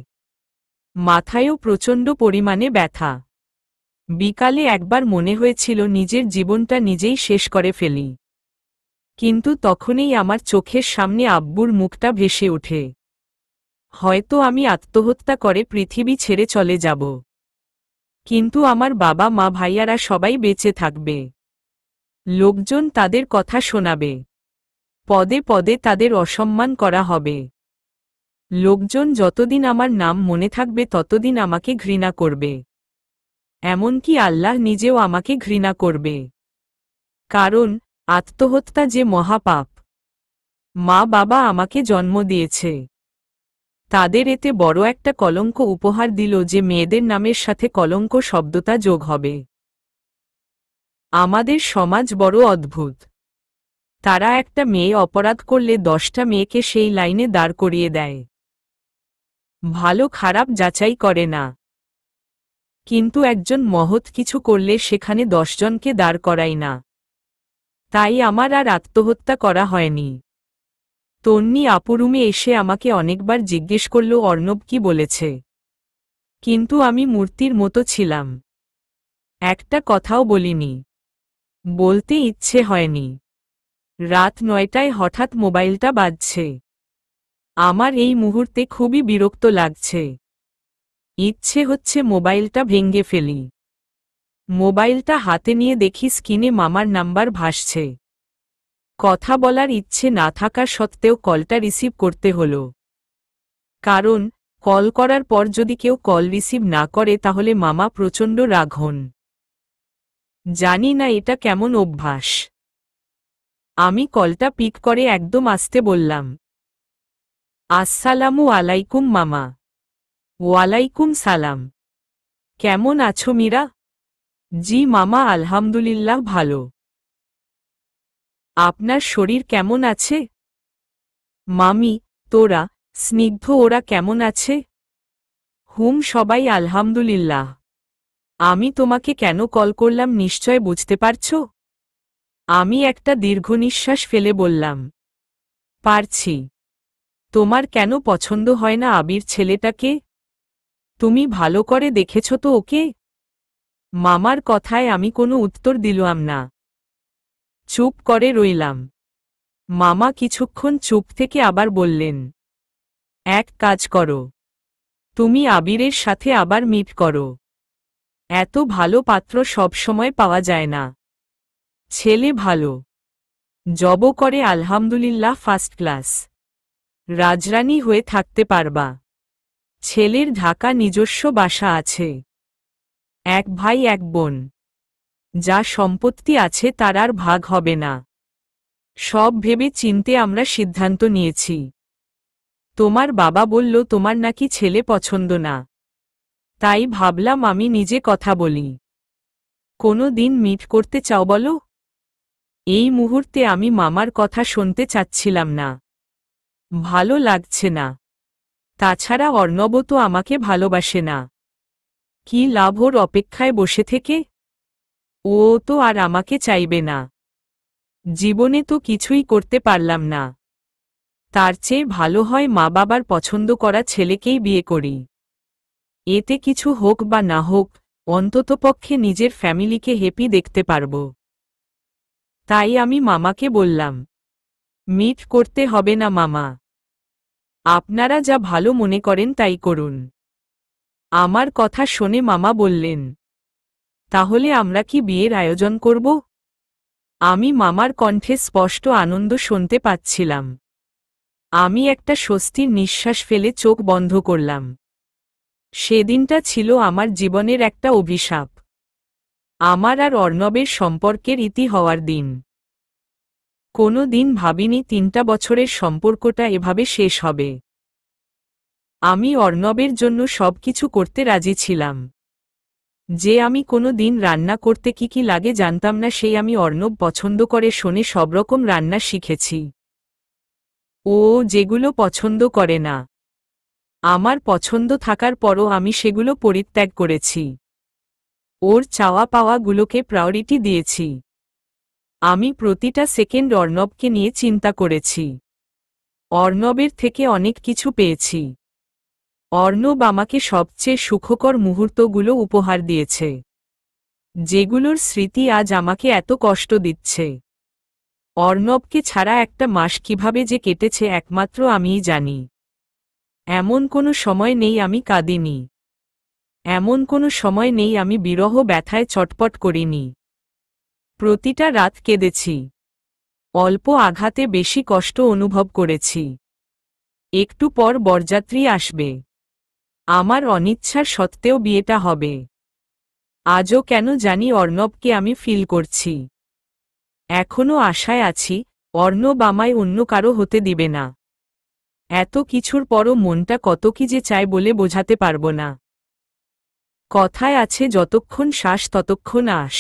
মাথায়ও প্রচণ্ড পরিমাণে ব্যথা। বিকালে একবার মনে হয়েছিল নিজের জীবনটা নিজেই শেষ করে ফেলি, কিন্তু তখনই আমার চোখের সামনে আব্বুর মুখটা ভেসে ওঠে। হয়তো আমি আত্মহত্যা করে পৃথিবী ছেড়ে চলে যাব, কিন্তু আমার বাবা মা ভাইয়ারা সবাই বেঁচে থাকবে। লোকজন তাদের কথা শোনাবে, পদে পদে তাদের অসম্মান করা হবে। লোকজন যতদিন আমার নাম মনে থাকবে ততদিন আমাকে ঘৃণা করবে, এমনকি আল্লাহ নিজেও আমাকে ঘৃণা করবে। কারণ আত্মহত্যা যে মহাপাপ। মা বাবা আমাকে জন্ম দিয়েছে, তাদের এতে বড় একটা কলঙ্ক উপহার দিল যে মেয়েদের নামের সাথে কলঙ্ক শব্দটা যোগ হবে। আমাদের সমাজ বড় অদ্ভুত। তারা একটা মেয়ে অপরাধ করলে 10টা মেয়েকে সেই লাইনে দাঁড় করিয়ে দেয়, ভালো খারাপ যাচাই করে না। কিন্তু একজন মহৎ কিছু করলে সেখানে 10 জনকে দাঁড় করায় না। তাই আমার আর আত্মহত্যা করা হয়নি। তন্নি আপু রুমে এসে আমাকে অনেকবার জিজ্ঞেস করল অর্ণব কি বলেছে, কিন্তু আমি মূর্তির মতো ছিলাম, একটা কথাও বলিনি, বলতে ইচ্ছে হয়নি। রাত 9টায় হঠাৎ মোবাইলটা বাজছে। আমার এই মুহূর্তে খুবই বিরক্ত লাগছে। ইচ্ছে হচ্ছে মোবাইলটা ভেঙে ফেলি। মোবাইলটা হাতে নিয়ে দেখি স্ক্রিনে মামার নাম্বার ভাসছে। কথা বলার ইচ্ছে না থাকা সত্ত্বেও কলটা রিসিভ করতে হলো। কারণ কল করার পর যদি কেউ কল রিসিভ না করে তাহলে মামা প্রচণ্ড রাগ হন। জানি না এটা কেমন অভ্যাস। আমি কলটা পিক করে একদম আস্তে বললাম, আসসালামু আলাইকুম মামা। ওয়ালাইকুম সালাম। কেমন আছো মীরা? জি মামা, আলহামদুলিল্লাহ ভালো। আপনার শরীর কেমন আছে? মামি, তোরা, স্নিগ্ধ ওরা কেমন আছে? সবাই আলহামদুলিল্লাহ। আমি তোমাকে কেন কল করলাম নিশ্চয় বুঝতে পারছো? আমি একটা দীর্ঘনিশ্বাস ফেলে বললাম, পারছি। তোমার কেন পছন্দ হয় না আবির ছেলেটাকে? তুমি ভালো করে দেখেছ তো ওকে? মামার কথায় আমি কোনো উত্তর দিলাম না, চুপ করে রইলাম। মামা কিছুক্ষণ চুপ থেকে আবার বললেন, এক কাজ করো, তুমি আবিরের সাথে আবার মিট করো। এত ভালো পাত্র সব সময় পাওয়া যায় না। ছেলে ভালো, জব করে আলহামদুলিল্লাহ ফার্স্ট ক্লাস, রাজরানী হয়ে থাকতে পারবা। ছেলের ঢাকা নিজস্ব বাসা আছে, এক ভাই এক বোন। যা সম্পত্তি আছে তার আর ভাগ হবে না। সব ভেবে চিনতে আমরা সিদ্ধান্ত নিয়েছি। তোমার বাবা বলল তোমার নাকি ছেলে পছন্দ না, তাই ভাবলাম আমি নিজে কথা বলি। কোনো দিন মিট করতে চাও বলো? এই মুহূর্তে আমি মামার কথা শুনতে চাচ্ছিলাম না, ভালো লাগছে না। তাছাড়া অর্ণব তো আমাকে ভালোবাসে না। কি লাভ ওর অপেক্ষায় বসে থেকে? ও তো আর আমাকে চাইবে না। জীবনে তো কিছুই করতে পারলাম না। তার চেয়ে ভালো হয় মা বাবার পছন্দ করা ছেলেকেই বিয়ে করি। এতে কিছু হোক বা না হোক, অন্ততপক্ষে নিজের ফ্যামিলিকে হ্যাপি দেখতে পারব। তাই আমি মামাকে বললাম, মিট করতে হবে না মামা, আপনারা যা ভালো মনে করেন তাই করুন। আমার কথা শুনে মামা বললেন, তাহলে আমরা কি বিয়ের আয়োজন করব? আমি মামার কণ্ঠে স্পষ্ট আনন্দ শুনতে পাচ্ছিলাম। আমি একটা স্বস্তির নিঃশ্বাস ফেলে চোখ বন্ধ করলাম। সেদিনটা ছিল আমার জীবনের একটা অভিশাপ। আমার আর অর্ণবের সম্পর্কের ইতি হওয়ার দিন। কোনো দিন ভাবিনি 3টা বছরের সম্পর্কটা এভাবে শেষ হবে। আমি অর্ণবের জন্য সবকিছু করতে রাজি ছিলাম। যে আমি কোনো দিন রান্না করতে কি কি লাগে জানতাম না, সেই আমি অর্ণব পছন্দ করে শুনে সবরকম রান্না শিখেছি। ও যেগুলো পছন্দ করে না, আমার পছন্দ থাকার পরও আমি সেগুলো পরিত্যাগ করেছি। ওর চাওয়া পাওয়াগুলোকে প্রায়োরিটি দিয়েছি। আমি প্রতিটা সেকেন্ড অর্ণবকে নিয়ে চিন্তা করেছি। অর্ণবের থেকে অনেক কিছু পেয়েছি। অর্ণব আমাকে সবচেয়ে সুখকর মুহূর্তগুলো উপহার দিয়েছে, যেগুলোর স্মৃতি আজ আমাকে এত কষ্ট দিচ্ছে। অর্ণবকে ছাড়া একটা মাস কিভাবে যে কেটেছে একমাত্র আমিই জানি। এমন কোনো সময় নেই আমি কাঁদিনি। এমন কোনো সময় নেই আমি বিরহ ব্যথায় চটপট করিনি। প্রতিটা রাত কেঁদেছি। অল্প আঘাতে বেশি কষ্ট অনুভব করেছি। একটু পর বরযাত্রী আসবে। আমার অনিচ্ছার সত্ত্বেও বিয়েটা হবে। আজও কেন জানি অর্ণবকে আমি ফিল করছি। এখনো আশায় আছি, অর্ণব আমায় অন্য কারো হতে দিবে না। এত কিছুর পরও মনটা কত কি যে চায় বলে বোঝাতে পারব না। কথায় আছে যতক্ষণ শ্বাস ততক্ষণ আশ।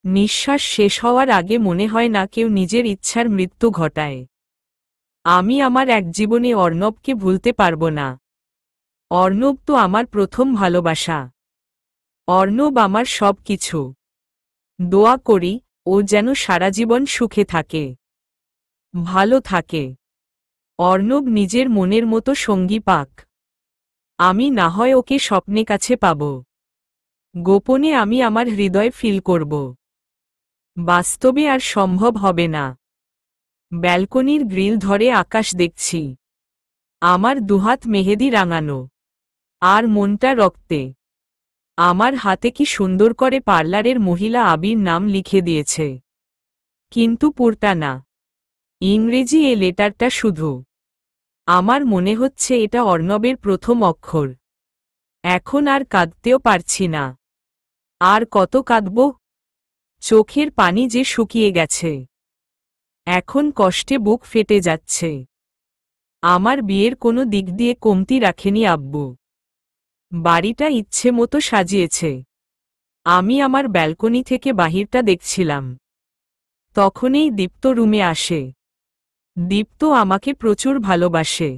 নিঃশ্বাস শেষ হওয়ার আগে মনে হয় না কেউ নিজের ইচ্ছার মৃত্যু ঘটায়। আমি আমার এক জীবনে অর্ণবকে ভুলতে পারব না। অর্ণব তো আমার প্রথম ভালোবাসা। অর্ণব আমার সব কিছু। দোয়া করি ও যেন সারা জীবন সুখে থাকে, ভালো থাকে। অর্ণব নিজের মনের মতো সঙ্গী পাক। আমি না হয় ওকে স্বপ্নে কাছে পাব, গোপনে আমি আমার হৃদয় ফিল করব। বাস্তবে আর সম্ভব হবে না। ব্যালকনির গ্রিল ধরে আকাশ দেখছি। আমার দুহাত মেহেদি রাঙানো, আর মনটা রক্তে। আমার হাতে কি সুন্দর করে পার্লারের মহিলা আবির নাম লিখে দিয়েছে, কিন্তু পুরটা না, ইংরেজি এ লেটারটা শুধু। আমার মনে হচ্ছে এটা অর্ণবের প্রথম অক্ষর। এখন আর কাঁদতেও পারছি না। আর কত কাঁদব? চোখের পানি যে শুকিয়ে গেছে। এখন কষ্টে বুক ফেটে যাচ্ছে। আমার বিয়ের কোনো দিক দিয়ে কমতি রাখেনি আব্বু। বাড়িটা ইচ্ছে মতো সাজিয়েছে। আমি আমার ব্যালকনি থেকে বাহিরটা দেখছিলাম। তখনই দীপ্ত রুমে আসে। দীপ্ত আমাকে প্রচুর ভালোবাসে।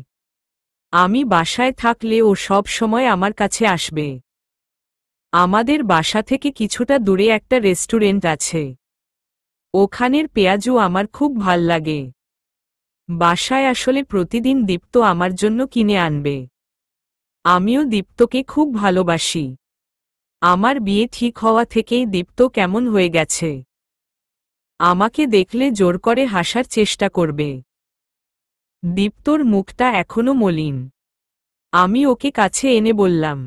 আমি বাসায় থাকলে ও সব সময় আমার কাছে আসবে। আমাদের বাসা থেকে কিছুটা দূরে একটা রেস্টুরেন্ট আছে। ওখানের পেঁয়াজু আমার খুব ভাল লাগে। বাসায় আসলে প্রতিদিন দীপ্ত আমার জন্য কিনে আনবে। আমিও দীপ্তকে খুব ভালোবাসি। আমার বিয়ে ঠিক হওয়া থেকেই দীপ্ত কেমন হয়ে গেছে। আমাকে দেখলে জোর করে হাসার চেষ্টা করবে। দীপ্তর মুখটা এখনো মলিন। আমি ওকে কাছে এনে বললাম,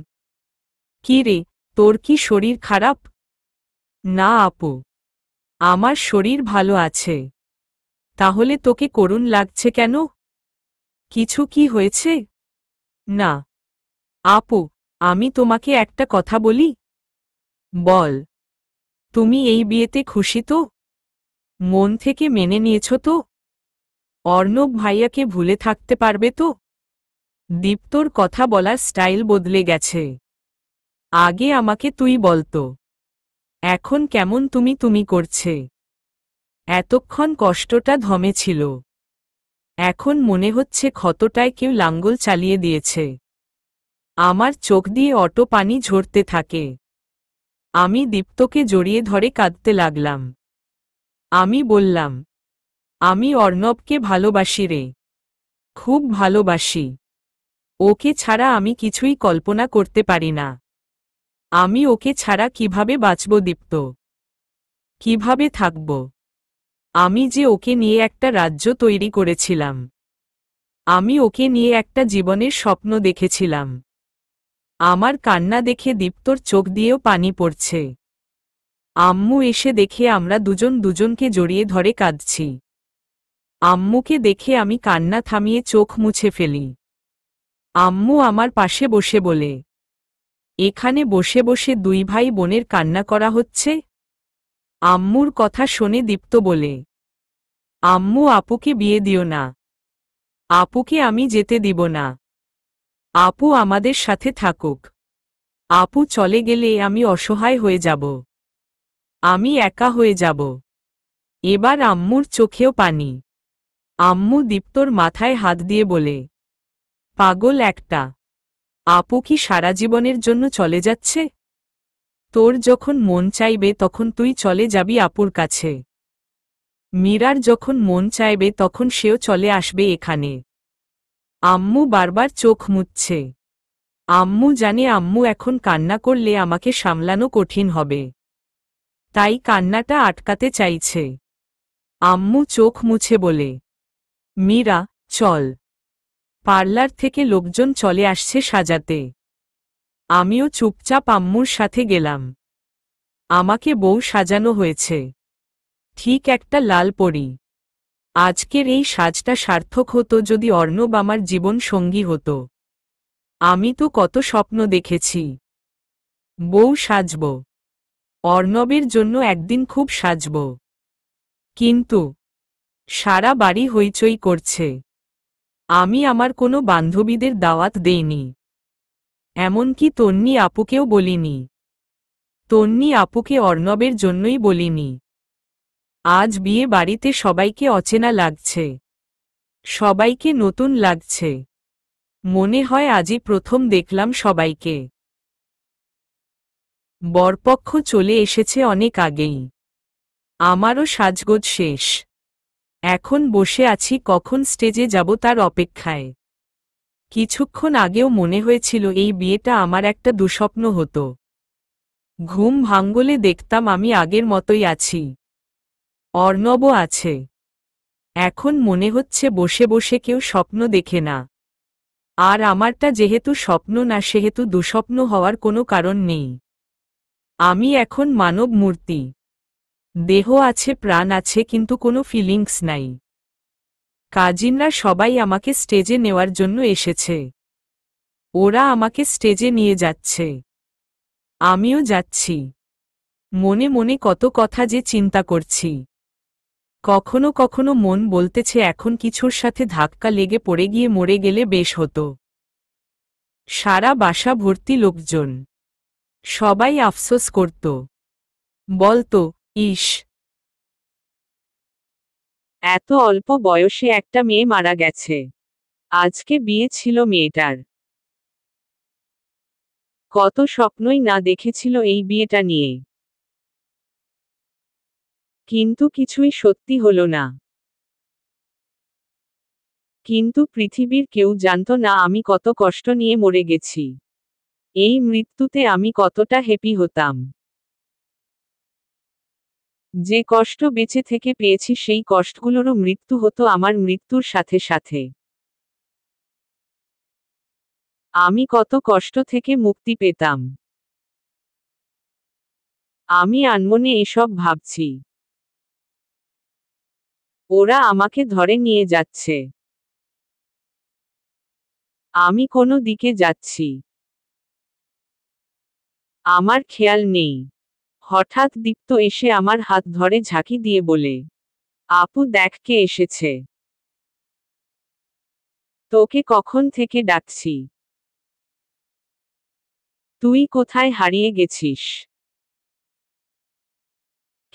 কি রে, তোর কি শরীর খারাপ? না আপু, আমার শরীর ভালো আছে। তাহলে তোকে করুণ লাগছে কেন? কিছু কি হয়েছে? না আপু, আমি তোমাকে একটা কথা বলি। বল। তুমি এই বিয়েতে খুশি তো? মন থেকে মেনে নিয়েছ তো? অর্ণব ভাইয়াকে ভুলে থাকতে পারবে তো? দীপ্তর কথা বলার স্টাইল বদলে গেছে। আগে আমাকে তুই বলতো, এখন কেমন তুমি তুমি করছে। এতক্ষণ কষ্টটা ধমে ছিল, এখন মনে হচ্ছে ক্ষতটায় কেউ লাঙ্গল চালিয়ে দিয়েছে। আমার চোখ দিয়ে অটো পানি ঝরতে থাকে। আমি দীপ্তকে জড়িয়ে ধরে কাঁদতে লাগলাম। আমি বললাম, আমি অর্ণবকে ভালোবাসি রে, খুব ভালোবাসি। ওকে ছাড়া আমি কিছুই কল্পনা করতে পারি না। আমি ওকে ছাড়া কিভাবে বাঁচব দীপ্ত? কিভাবে থাকব? আমি যে ওকে নিয়ে একটা রাজ্য তৈরি করেছিলাম। আমি ওকে নিয়ে একটা জীবনের স্বপ্ন দেখেছিলাম। আমার কান্না দেখে দীপ্তর চোখ দিয়েও পানি পড়ছে। আম্মু এসে দেখে আমরা দুজন দুজনকে জড়িয়ে ধরে কাঁদছি। আম্মুকে দেখে আমি কান্না থামিয়ে চোখ মুছে ফেলি। আম্মু আমার পাশে বসে বলে, এখানে বসে বসে দুই ভাই বোনের কান্না করা হচ্ছে? আম্মুর কথা শুনে দীপ্ত বলে, আম্মু আপুকে বিয়ে দিও না। আপুকে আমি যেতে দিব না। আপু আমাদের সাথে থাকুক। আপু চলে গেলে আমি অসহায় হয়ে যাব। আমি একা হয়ে যাব। এবার আম্মুর চোখেও পানি। আম্মু দীপ্তর মাথায় হাত দিয়ে বলে, পাগল একটা। আপু কি সারা জীবনের জন্য চলে যাচ্ছে? তোর যখন মন চাইবে তখন তুই চলে যাবি আপুর কাছে। মীরার যখন মন চাইবে তখন সেও চলে আসবে এখানে। আম্মু বারবার চোখ মুছছে। আম্মু জানে আম্মু এখন কান্না করলে আমাকে সামলানো কঠিন হবে, তাই কান্নাটা আটকাতে চাইছে। আম্মু চোখ মুছে বলে, মীরা, চল। পার্লার থেকে লোকজন চলে আসছে সাজাতে। আমিও চুপচাপ আম্মুর সাথে গেলাম। আমাকে বউ সাজানো হয়েছে, ঠিক একটা লাল পরী। আজকের এই সাজটা সার্থক হতো যদি অর্ণব আমার জীবন সঙ্গী হতো। আমি তো কত স্বপ্ন দেখেছি, বউ সাজব, অর্ণবের জন্য একদিন খুব সাজব। কিন্তু সারা বাড়ি হইচই করছে। আমি আমার কোনো বান্ধবীদের দাওয়াত দেইনি, এমনকি তন্নি আপুকেও বলিনি। তন্নি আপুকে অর্ণবের জন্যই বলিনি। আজ বিয়ে বাড়িতে সবাইকে অচেনা লাগছে, সবাইকে নতুন লাগছে। মনে হয় আজই প্রথম দেখলাম সবাইকে। বরপক্ষ চলে এসেছে অনেক আগেই। আমারও সাজগোজ শেষ। এখন বসে আছি কখন স্টেজে যাব তার অপেক্ষায়। কিছুক্ষণ আগেও মনে হয়েছিল এই বিয়েটা আমার একটা দুঃস্বপ্ন হতো। ঘুম ভাঙলে দেখতাম আমি আগের মতোই আছি, অর্ণবও আছে। এখন মনে হচ্ছে বসে বসে কেউ স্বপ্ন দেখে না। আর আমারটা যেহেতু স্বপ্ন না, সেহেতু দুঃস্বপ্ন হওয়ার কোনো কারণ নেই। আমি এখন মানব মূর্তি, দেহ আছে, প্রাণ আছে, কিন্তু কোনো ফিলিংস নাই। কাজিনরা সবাই আমাকে স্টেজে নেওয়ার জন্য এসেছে। ওরা আমাকে স্টেজে নিয়ে যাচ্ছে, আমিও যাচ্ছি। মনে মনে কত কথা যে চিন্তা করছি। কখনো কখনো মন বলতেছে এখন কিছুর সাথে ধাক্কা লেগে পড়ে গিয়ে মরে গেলে বেশ হতো। সারা বাসা ভর্তি লোকজন, সবাই আফসোস করত, বলতো, ইস, এত অল্প বয়সে একটা মেয়ে মারা গেছে। আজকে বিয়ে ছিল মেয়েটার। কত স্বপ্নই না দেখেছিল এই বিয়েটা নিয়ে, কিন্তু কিছুই সত্যি হলো না। কিন্তু পৃথিবীর কেউ জানত না আমি কত কষ্ট নিয়ে মরে গেছি। এই মৃত্যুতে আমি কতটা হ্যাপি হতাম। যে কষ্ট বেঁচে থেকে পেয়েছি সেই কষ্টগুলোরও মৃত্যু হতো আমার মৃত্যুর সাথে সাথে। আমি কত কষ্ট থেকে মুক্তি পেতাম। আমি আনমনে এসব ভাবছি। ওরা আমাকে ধরে নিয়ে যাচ্ছে, আমি কোনো দিকে যাচ্ছি আমার খেয়াল নেই। হঠাৎ দীপ্ত এসে আমার হাত ধরে ঝাঁকি দিয়ে বলে, আপু দেখ কে এসেছে। তোকে কখন থেকে ডাকছি, তুই কোথায় হারিয়ে গেছিস?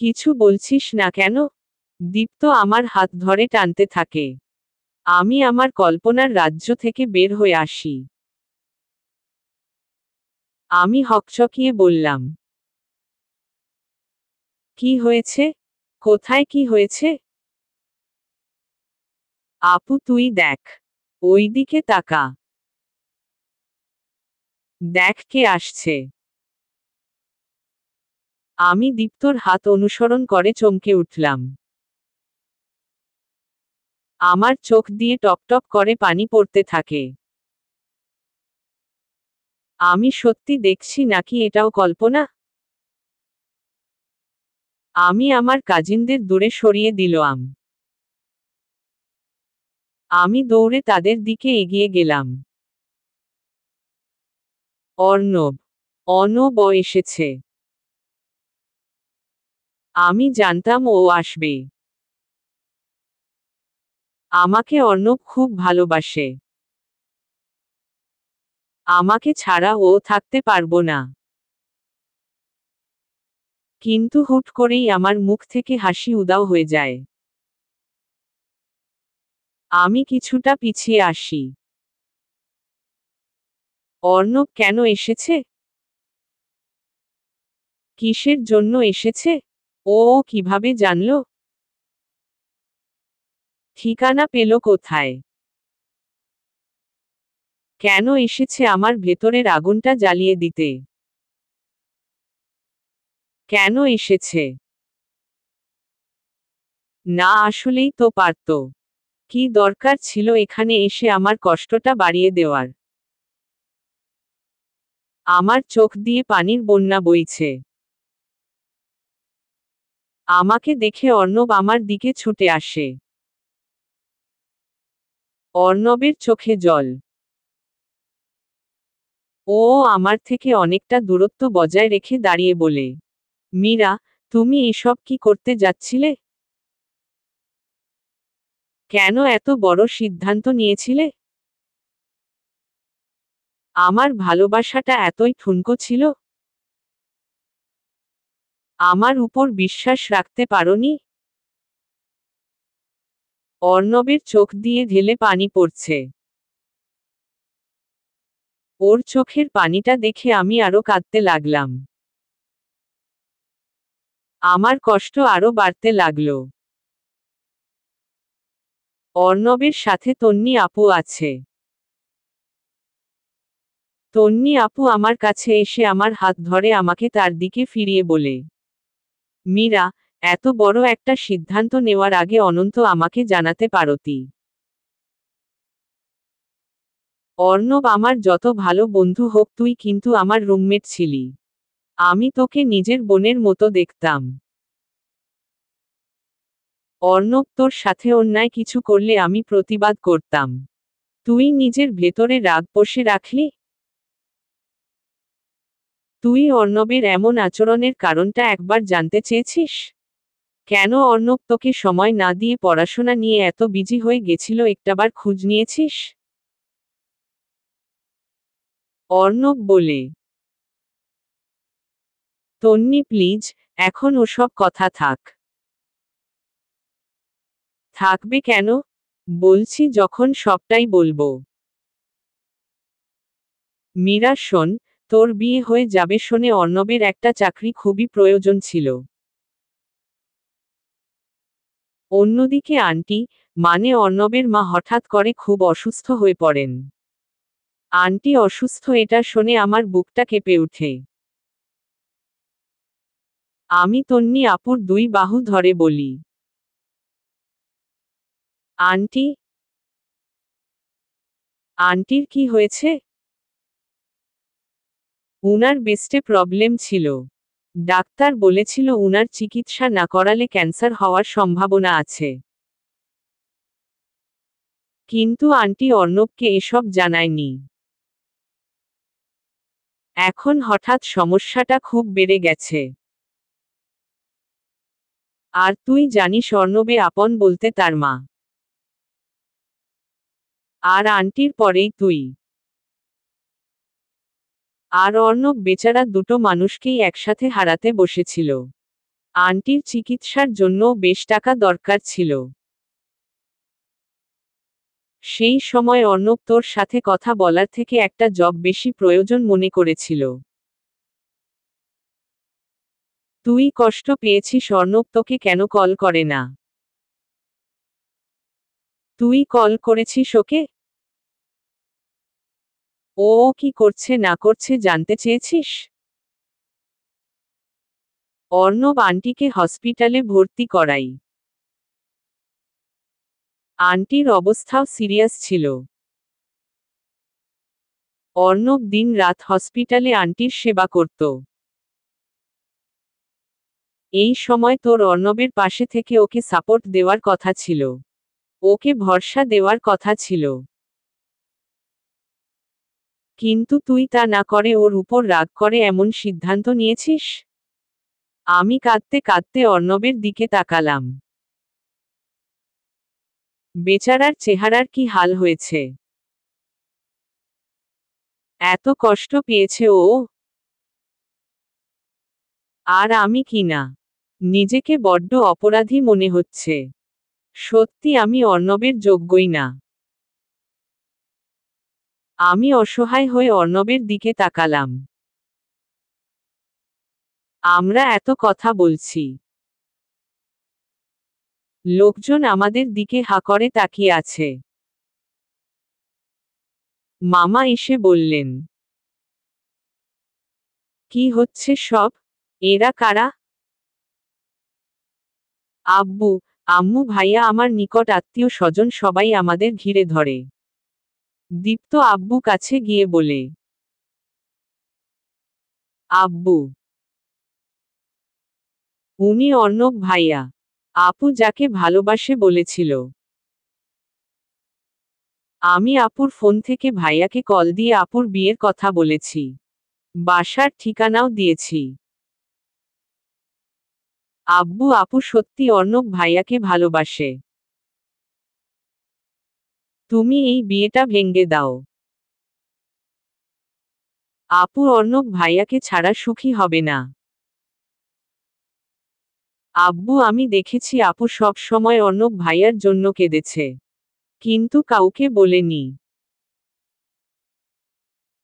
কিছু বলছিস না কেন? দীপ্ত আমার হাত ধরে টানতে থাকে। আমি আমার কল্পনার রাজ্য থেকে বের হয়ে আসি। আমি হকচকিয়ে বললাম, কি হয়েছে? কোথায় কি হয়েছে? আপু তুই দেখ, ওইদিকে তাকা, দেখ কে আসছে। আমি দীপ্তর হাত অনুসরণ করে চমকে উঠলাম। আমার চোখ দিয়ে টপটপ করে পানি পড়তে থাকে। আমি সত্যি দেখছি নাকি এটাও কল্পনা? আমি আমার কাজিনদের দূরে সরিয়ে দিলাম। আমি দৌড়ে তাদের দিকে এগিয়ে গেলাম। অর্ণব, অর্ণব এসেছে। আমি জানতাম ও আসবে। আমাকে অর্ণব খুব ভালোবাসে। আমাকে ছাড়া ও থাকতে পারবো না। কিন্তু হুট করেই আমার মুখ থেকে হাসি উধাও হয়ে যায়। আমি কিছুটা পিছিয়ে আসি। অর্ণব কেন এসেছে? কিসের জন্য এসেছে? ও কিভাবে জানলো? ঠিকানা পেল কোথায়? কেন এসেছে আমার ভেতরের আগুনটা জ্বালিয়ে দিতে? কেন এসেছে? না, আসলেই তো পারত। কি দরকার ছিল এখানে এসে আমার কষ্টটা বাড়িয়ে দেওয়ার? আমার চোখ দিয়ে পানির বন্যা বইছে। আমাকে দেখে অর্ণব আমার দিকে ছুটে আসে। অর্ণবের চোখে জল। ও আমার থেকে অনেকটা দূরত্ব বজায় রেখে দাঁড়িয়ে বলে, মীরা, তুমি এসব কি করতে যাচ্ছিলে? কেন এত বড় সিদ্ধান্ত নিয়েছিলে? আমার ভালোবাসাটা এতই ঠুনকো ছিল? আমার উপর বিশ্বাস রাখতে পারোনি? অর্ণবের চোখ দিয়ে ঢেলে পানি পড়ছে। ওর চোখের পানিটা দেখে আমি আরো কাঁদতে লাগলাম। আমার কষ্ট আরো বাড়তে লাগলো। অর্ণবের সাথে তন্নি আপু আছে। তন্নি আপু আমার কাছে এসে আমার হাত ধরে আমাকে তার দিকে ফিরিয়ে বলে, মীরা, এত বড় একটা সিদ্ধান্ত নেওয়ার আগে অনন্ত আমাকে জানাতে পারতি। অর্ণব আমার যত ভালো বন্ধু হোক, তুই কিন্তু আমার রুমমেট ছিলি। আমি তোকে নিজের বোনের মতো দেখতাম। অর্ণব তোর সাথে অন্যায় কিছু করলে আমি প্রতিবাদ করতাম। তুই নিজের ভেতরে রাগ পোষে রাখলি। তুই অর্ণবের এমন আচরণের কারণটা একবার জানতে চেয়েছিস? কেন অর্ণব তোকে সময় না দিয়ে পড়াশোনা নিয়ে এত বিজি হয়ে গেছিল, একটাবার খোঁজ নিয়েছিস? অর্ণব বলে, তন্নি প্লিজ, এখন ওসব কথা থাক। থাকবে কেন? বলছি যখন সবটাই বলবো। মীরা শোন, তোর বিয়ে হয়ে যাবে শুনে অর্ণবের একটা চাকরি খুবই প্রয়োজন ছিল। অন্যদিকে আন্টি, মানে অর্ণবের মা হঠাৎ করে খুব অসুস্থ হয়ে পড়েন। আন্টি অসুস্থ এটা শুনে আমার বুকটা কেঁপে ওঠে। আমি তন্নি আপুর দুই বাহু ধরে বলি, আন্টি, আন্টির কি হয়েছে? উনার বেস্টে প্রবলেম ছিল। ডাক্তার বলেছিল উনার চিকিৎসা না করালে ক্যান্সার হওয়ার সম্ভাবনা আছে। কিন্তু আন্টি অর্ণবকে এসব জানায়নি। এখন হঠাৎ সমস্যাটা খুব বেড়ে গেছে। আর তুই জানিস অর্ণবে আপন বলতে তার মা। আর আন্টির পরেই তুই। আর অর্ণব বেচারা দুটো মানুষকেই একসাথে হারাতে বসেছিল। আন্টির চিকিৎসার জন্য বেশ টাকা দরকার ছিল। সেই সময় অর্ণব তোর সাথে কথা বলার থেকে একটা জব বেশি প্রয়োজন মনে করেছিল। তুই কষ্ট পেয়েছিস, অর্ণব তোকে কেন কল করে না? তুই কল করেছিস ওকে? ও কি করছে না করছে জানতে চেয়েছিস? অর্ণব আন্টিকে হসপিটালে ভর্তি করাই। আন্টির অবস্থাও সিরিয়াস ছিল। অর্ণব দিন রাত হসপিটালে আন্টির সেবা করত। এই সময় তোর অর্ণবের পাশে থেকে ওকে সাপোর্ট দেওয়ার কথা ছিল। ওকে ভরসা দেওয়ার কথা ছিল। কিন্তু তুই তা না করে ওর উপর রাগ করে এমন সিদ্ধান্ত নিয়েছিস? আমি কাঁদতে কাঁদতে অর্ণবের দিকে তাকালাম। বেচারার চেহারার কি হাল হয়েছে! এত কষ্ট পেয়েছে ও। আর আমি কি না! নিজেকে বড্ড অপরাধী মনে হচ্ছে। সত্যি আমি অর্ণবের যোগ্যই না। আমি অসহায় হয়ে অর্ণবের দিকে তাকালাম। আমরা এত কথা বলছি। লোকজন আমাদের দিকে হা করে তাকিয়ে আছে। মামা এসে বললেন, কি হচ্ছে সব? এরা কারা? আব্বু, আম্মু, ভাইয়া, আমার নিকট আত্মীয় স্বজন সবাই আমাদের ঘিরে ধরে। দীপ্ত আব্বু কাছে গিয়ে বলে, আব্বু, উনি অর্ণব ভাইয়া। আপু যাকে ভালোবাসে বলেছিল। আমি আপুর ফোন থেকে ভাইয়াকে কল দিয়ে আপুর বিয়ের কথা বলেছি। বাসার ঠিকানাও দিয়েছি। আব্বু, আপু সত্যি অর্ণব ভাইয়াকে ভালোবাসে। তুমি এই বিয়েটা ভেঙ্গে দাও। আপু অর্ণব ভাইয়াকে ছাড়া সুখী হবে না। আব্বু, আমি দেখেছি আপু সব সময় অর্ণব ভাইয়ার জন্য কেঁদেছে। কিন্তু কাউকে বলেনি।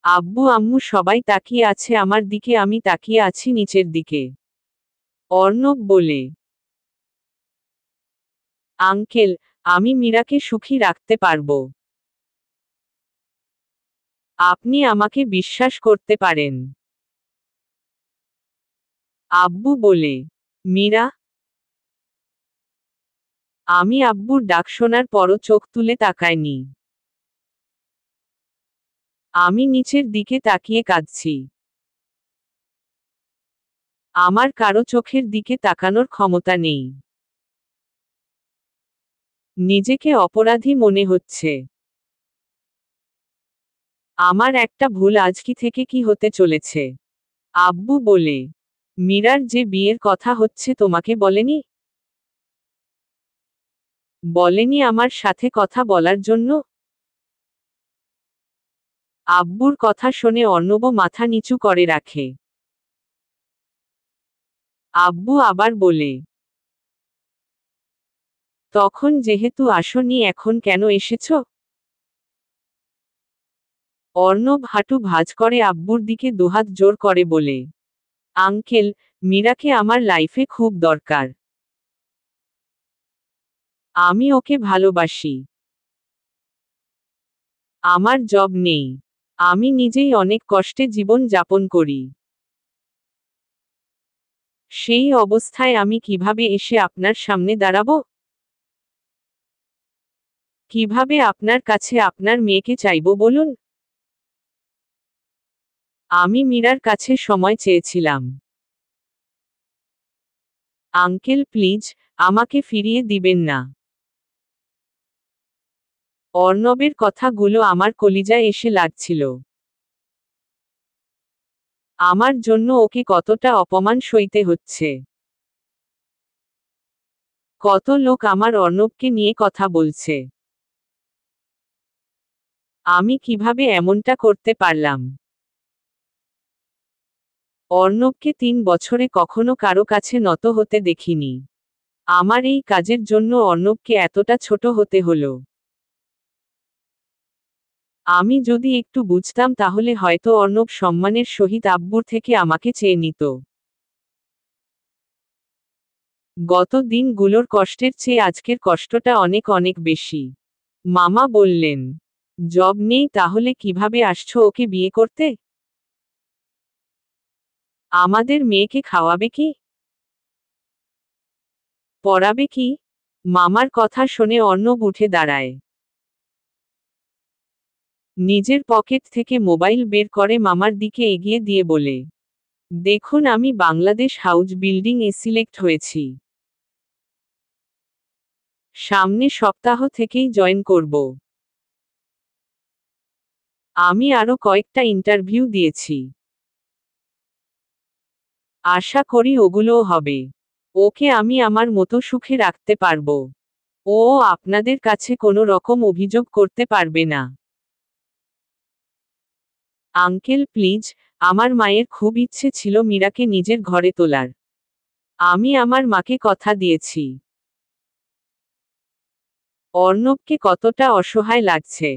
আব্বু আম্মু সবাই তাকিয়ে আছে আমার দিকে, আমি তাকিয়ে আছি নিচের দিকে। অর্ণব বলে, আঙ্কেল, আমি মীরাকে সুখী রাখতে পারবো। আপনি আমাকে বিশ্বাস করতে পারেন। আব্বু বলে, মীরা? আমি আব্বুর ডাক শোনার পরও চোখ তুলে তাকাইনি। আমি নিচের দিকে তাকিয়ে কাঁদছি। আমার কারো চোখের দিকে তাকানোর ক্ষমতা নেই। নিজেকে অপরাধী মনে হচ্ছে। আমার একটা ভুল আজকে থেকে কি হতে চলেছে? আব্বু বলে, মীরার যে বিয়ের কথা হচ্ছে তোমাকে বলেনি? বলেনি আমার সাথে কথা বলার জন্য? আব্বুর কথা শুনে অর্ণব মাথা নিচু করে রাখে। আব্বু আবার বলে, তখন যেহেতু আসনি এখন কেন এসেছ? অর্ণব হাঁটু ভাঁজ করে আব্বুর দিকে দুহাত জোর করে বলে, আঙ্কেল, মীরাকে আমার লাইফে খুব দরকার। আমি ওকে ভালোবাসি। আমার জব নেই। আমি নিজেই অনেক কষ্টে জীবন যাপন করি। সেই অবস্থায় আমি কিভাবে এসে আপনার সামনে দাঁড়াবো? কিভাবে আপনার কাছে আপনার মেয়েকে চাইবো বলুন? আমি মীরার কাছে সময় চেয়েছিলাম। আঙ্কেল প্লিজ, আমাকে ফিরিয়ে দিবেন না। অর্ণবের কথাগুলো আমার কলিজায় এসে লাগছিল। আমার জন্য ওকে কতটা অপমান সইতে হচ্ছে। কত লোক আমার অর্ণবকে নিয়ে কথা বলছে। আমি কিভাবে এমনটা করতে পারলাম? অর্ণবকে 3 বছরে কখনো কারো কাছে নত হতে দেখিনি। আমার এই কাজের জন্য অর্ণবকে এতটা ছোট হতে হলো। আমি যদি একটু বুঝতাম তাহলে হয়তো অর্ণব সম্মানের সহিত আব্বুর থেকে আমাকে চেয়ে নিত। গত দিনগুলোর কষ্টের চেয়ে আজকের কষ্টটা অনেক অনেক বেশি। মামা বললেন, জব নেই তাহলে কিভাবে আসছো ওকে বিয়ে করতে? আমাদের মেয়েকে খাওয়াবে কি? পড়াবে কি? মামার কথা শুনে অর্ণব উঠে দাঁড়ায়। নিজের পকেট থেকে মোবাইল বের করে মামার দিকে এগিয়ে দিয়ে বলে, দেখুন আমি Bangladesh house building A select হয়েছি। সামনে সপ্তাহ থেকেই জয়েন করব। আমি আরো কয়েকটা ইন্টারভিউ দিয়েছি। আশা করি ওগুলোও হবে। ওকে আমি আমার মতো সুখে রাখতে পারবো। ও আপনাদের কাছে কোনো রকম অভিযোগ করতে পারবে না। আঙ্কেল প্লিজ, আমার মায়ের খুব ইচ্ছে ছিল মীরাকে নিজের ঘরে তোলার। আমি আমার মাকে কথা দিয়েছি। অর্ণবকে কতটা অসহায় লাগছে।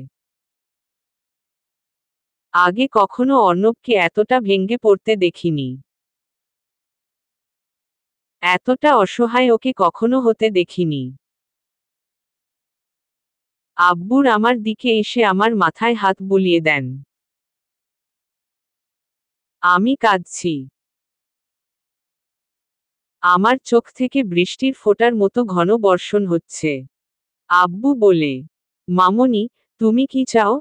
আগে কখনো অর্ণবকে এতটা ভেঙে পড়তে দেখিনি। এতটা অসহায় ওকে কখনো হতে দেখিনি। আব্বুর আমার দিকে এসে আমার মাথায় হাত বুলিয়ে দেন। আমি কাঁদছি। আমার চোখ থেকে বৃষ্টির ফোঁটার মতো ঘন বর্ষণ হচ্ছে। আব্বু বলে, মামনি, তুমি কি চাও?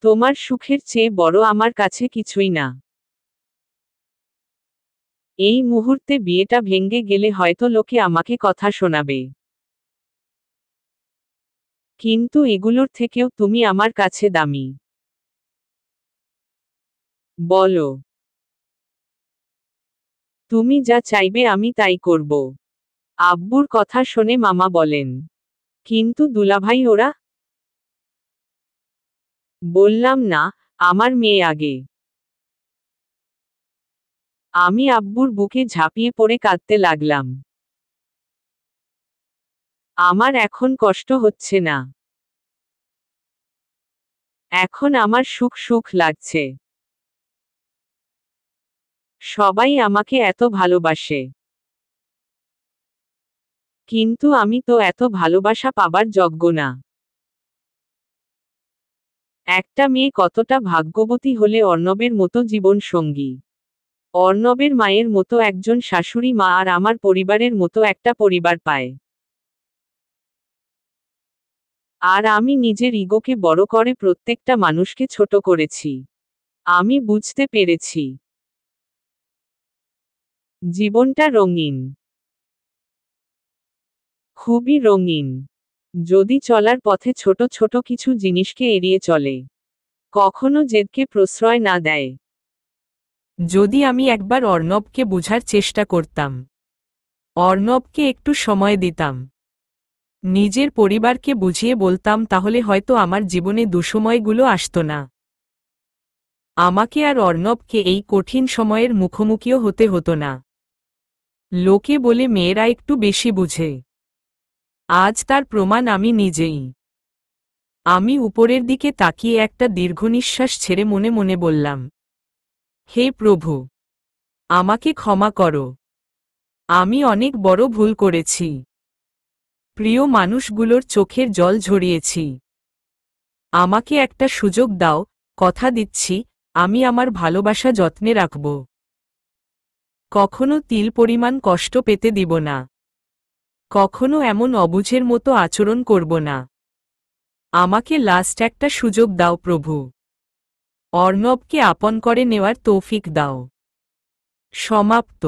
তোমার সুখের চেয়ে বড় আমার কাছে কিছুই না। এই মুহূর্তে বিয়েটা ভেঙে গেলে হয়তো লোকে আমাকে কথা শোনাবে। কিন্তু এগুলোর থেকেও তুমি আমার কাছে দামি। বলো। তুমি যা চাইবে আমি তাই করব। আব্বুর কথা শুনে মামা বলেন, কিন্তু দুলাভাই ওরা? বললাম না, আমার মেয়ে আগে। আমি আব্বুর বুকে ঝাঁপিয়ে পড়ে কাঁদতে লাগলাম। আমার এখন কষ্ট হচ্ছে না। এখন আমার সুখ সুখ লাগছে। সবাই আমাকে এত ভালোবাসে। কিন্তু আমি তো এত ভালোবাসা পাবার যোগ্য না। একটা মেয়ে কতটা ভাগ্যবতী হলে অর্ণবের মতো জীবন সঙ্গী, অর্ণবের মায়ের মতো একজন শাশুড়ি মা আর আমার পরিবারের মতো একটা পরিবার পায়। আর আমি নিজের ইগোকে বড় করে প্রত্যেকটা মানুষকে ছোট করেছি। আমি বুঝতে পেরেছি, জীবনটা রঙিন, খুবই রঙিন। যদি চলার পথে ছোট ছোট কিছু জিনিসকে এড়িয়ে চলে, কখনো জেদকে প্রশ্রয় না দেয়। যদি আমি একবার অর্ণবকে বোঝার চেষ্টা করতাম, অর্ণবকে একটু সময় দিতাম, নিজের পরিবারকে বুঝিয়ে বলতাম, তাহলে হয়তো আমার জীবনে দুঃসময়গুলো আসতো না। আমাকে আর অর্ণবকে এই কঠিন সময়ের মুখোমুখিও হতে হতো না। লোকে বলে মেয়েরা একটু বেশি বুঝে। আজ তার প্রমাণ আমি নিজেই। আমি উপরের দিকে তাকিয়ে একটা দীর্ঘনিশ্বাস ছেড়ে মনে মনে বললাম, হে প্রভু, আমাকে ক্ষমা করো। আমি অনেক বড় ভুল করেছি। প্রিয় মানুষগুলোর চোখের জল ঝরিয়েছি। আমাকে একটা সুযোগ দাও, কথা দিচ্ছি, আমি আমার ভালোবাসা যত্নে রাখব। কখনো তিল পরিমাণ কষ্ট পেতে দিব না। কখনো এমন অবুঝের মতো আচরণ করব না। আমাকে লাস্ট একটা সুযোগ দাও প্রভু। অর্ণবকে আপন করে নেওয়ার তৌফিক দাও। সমাপ্ত।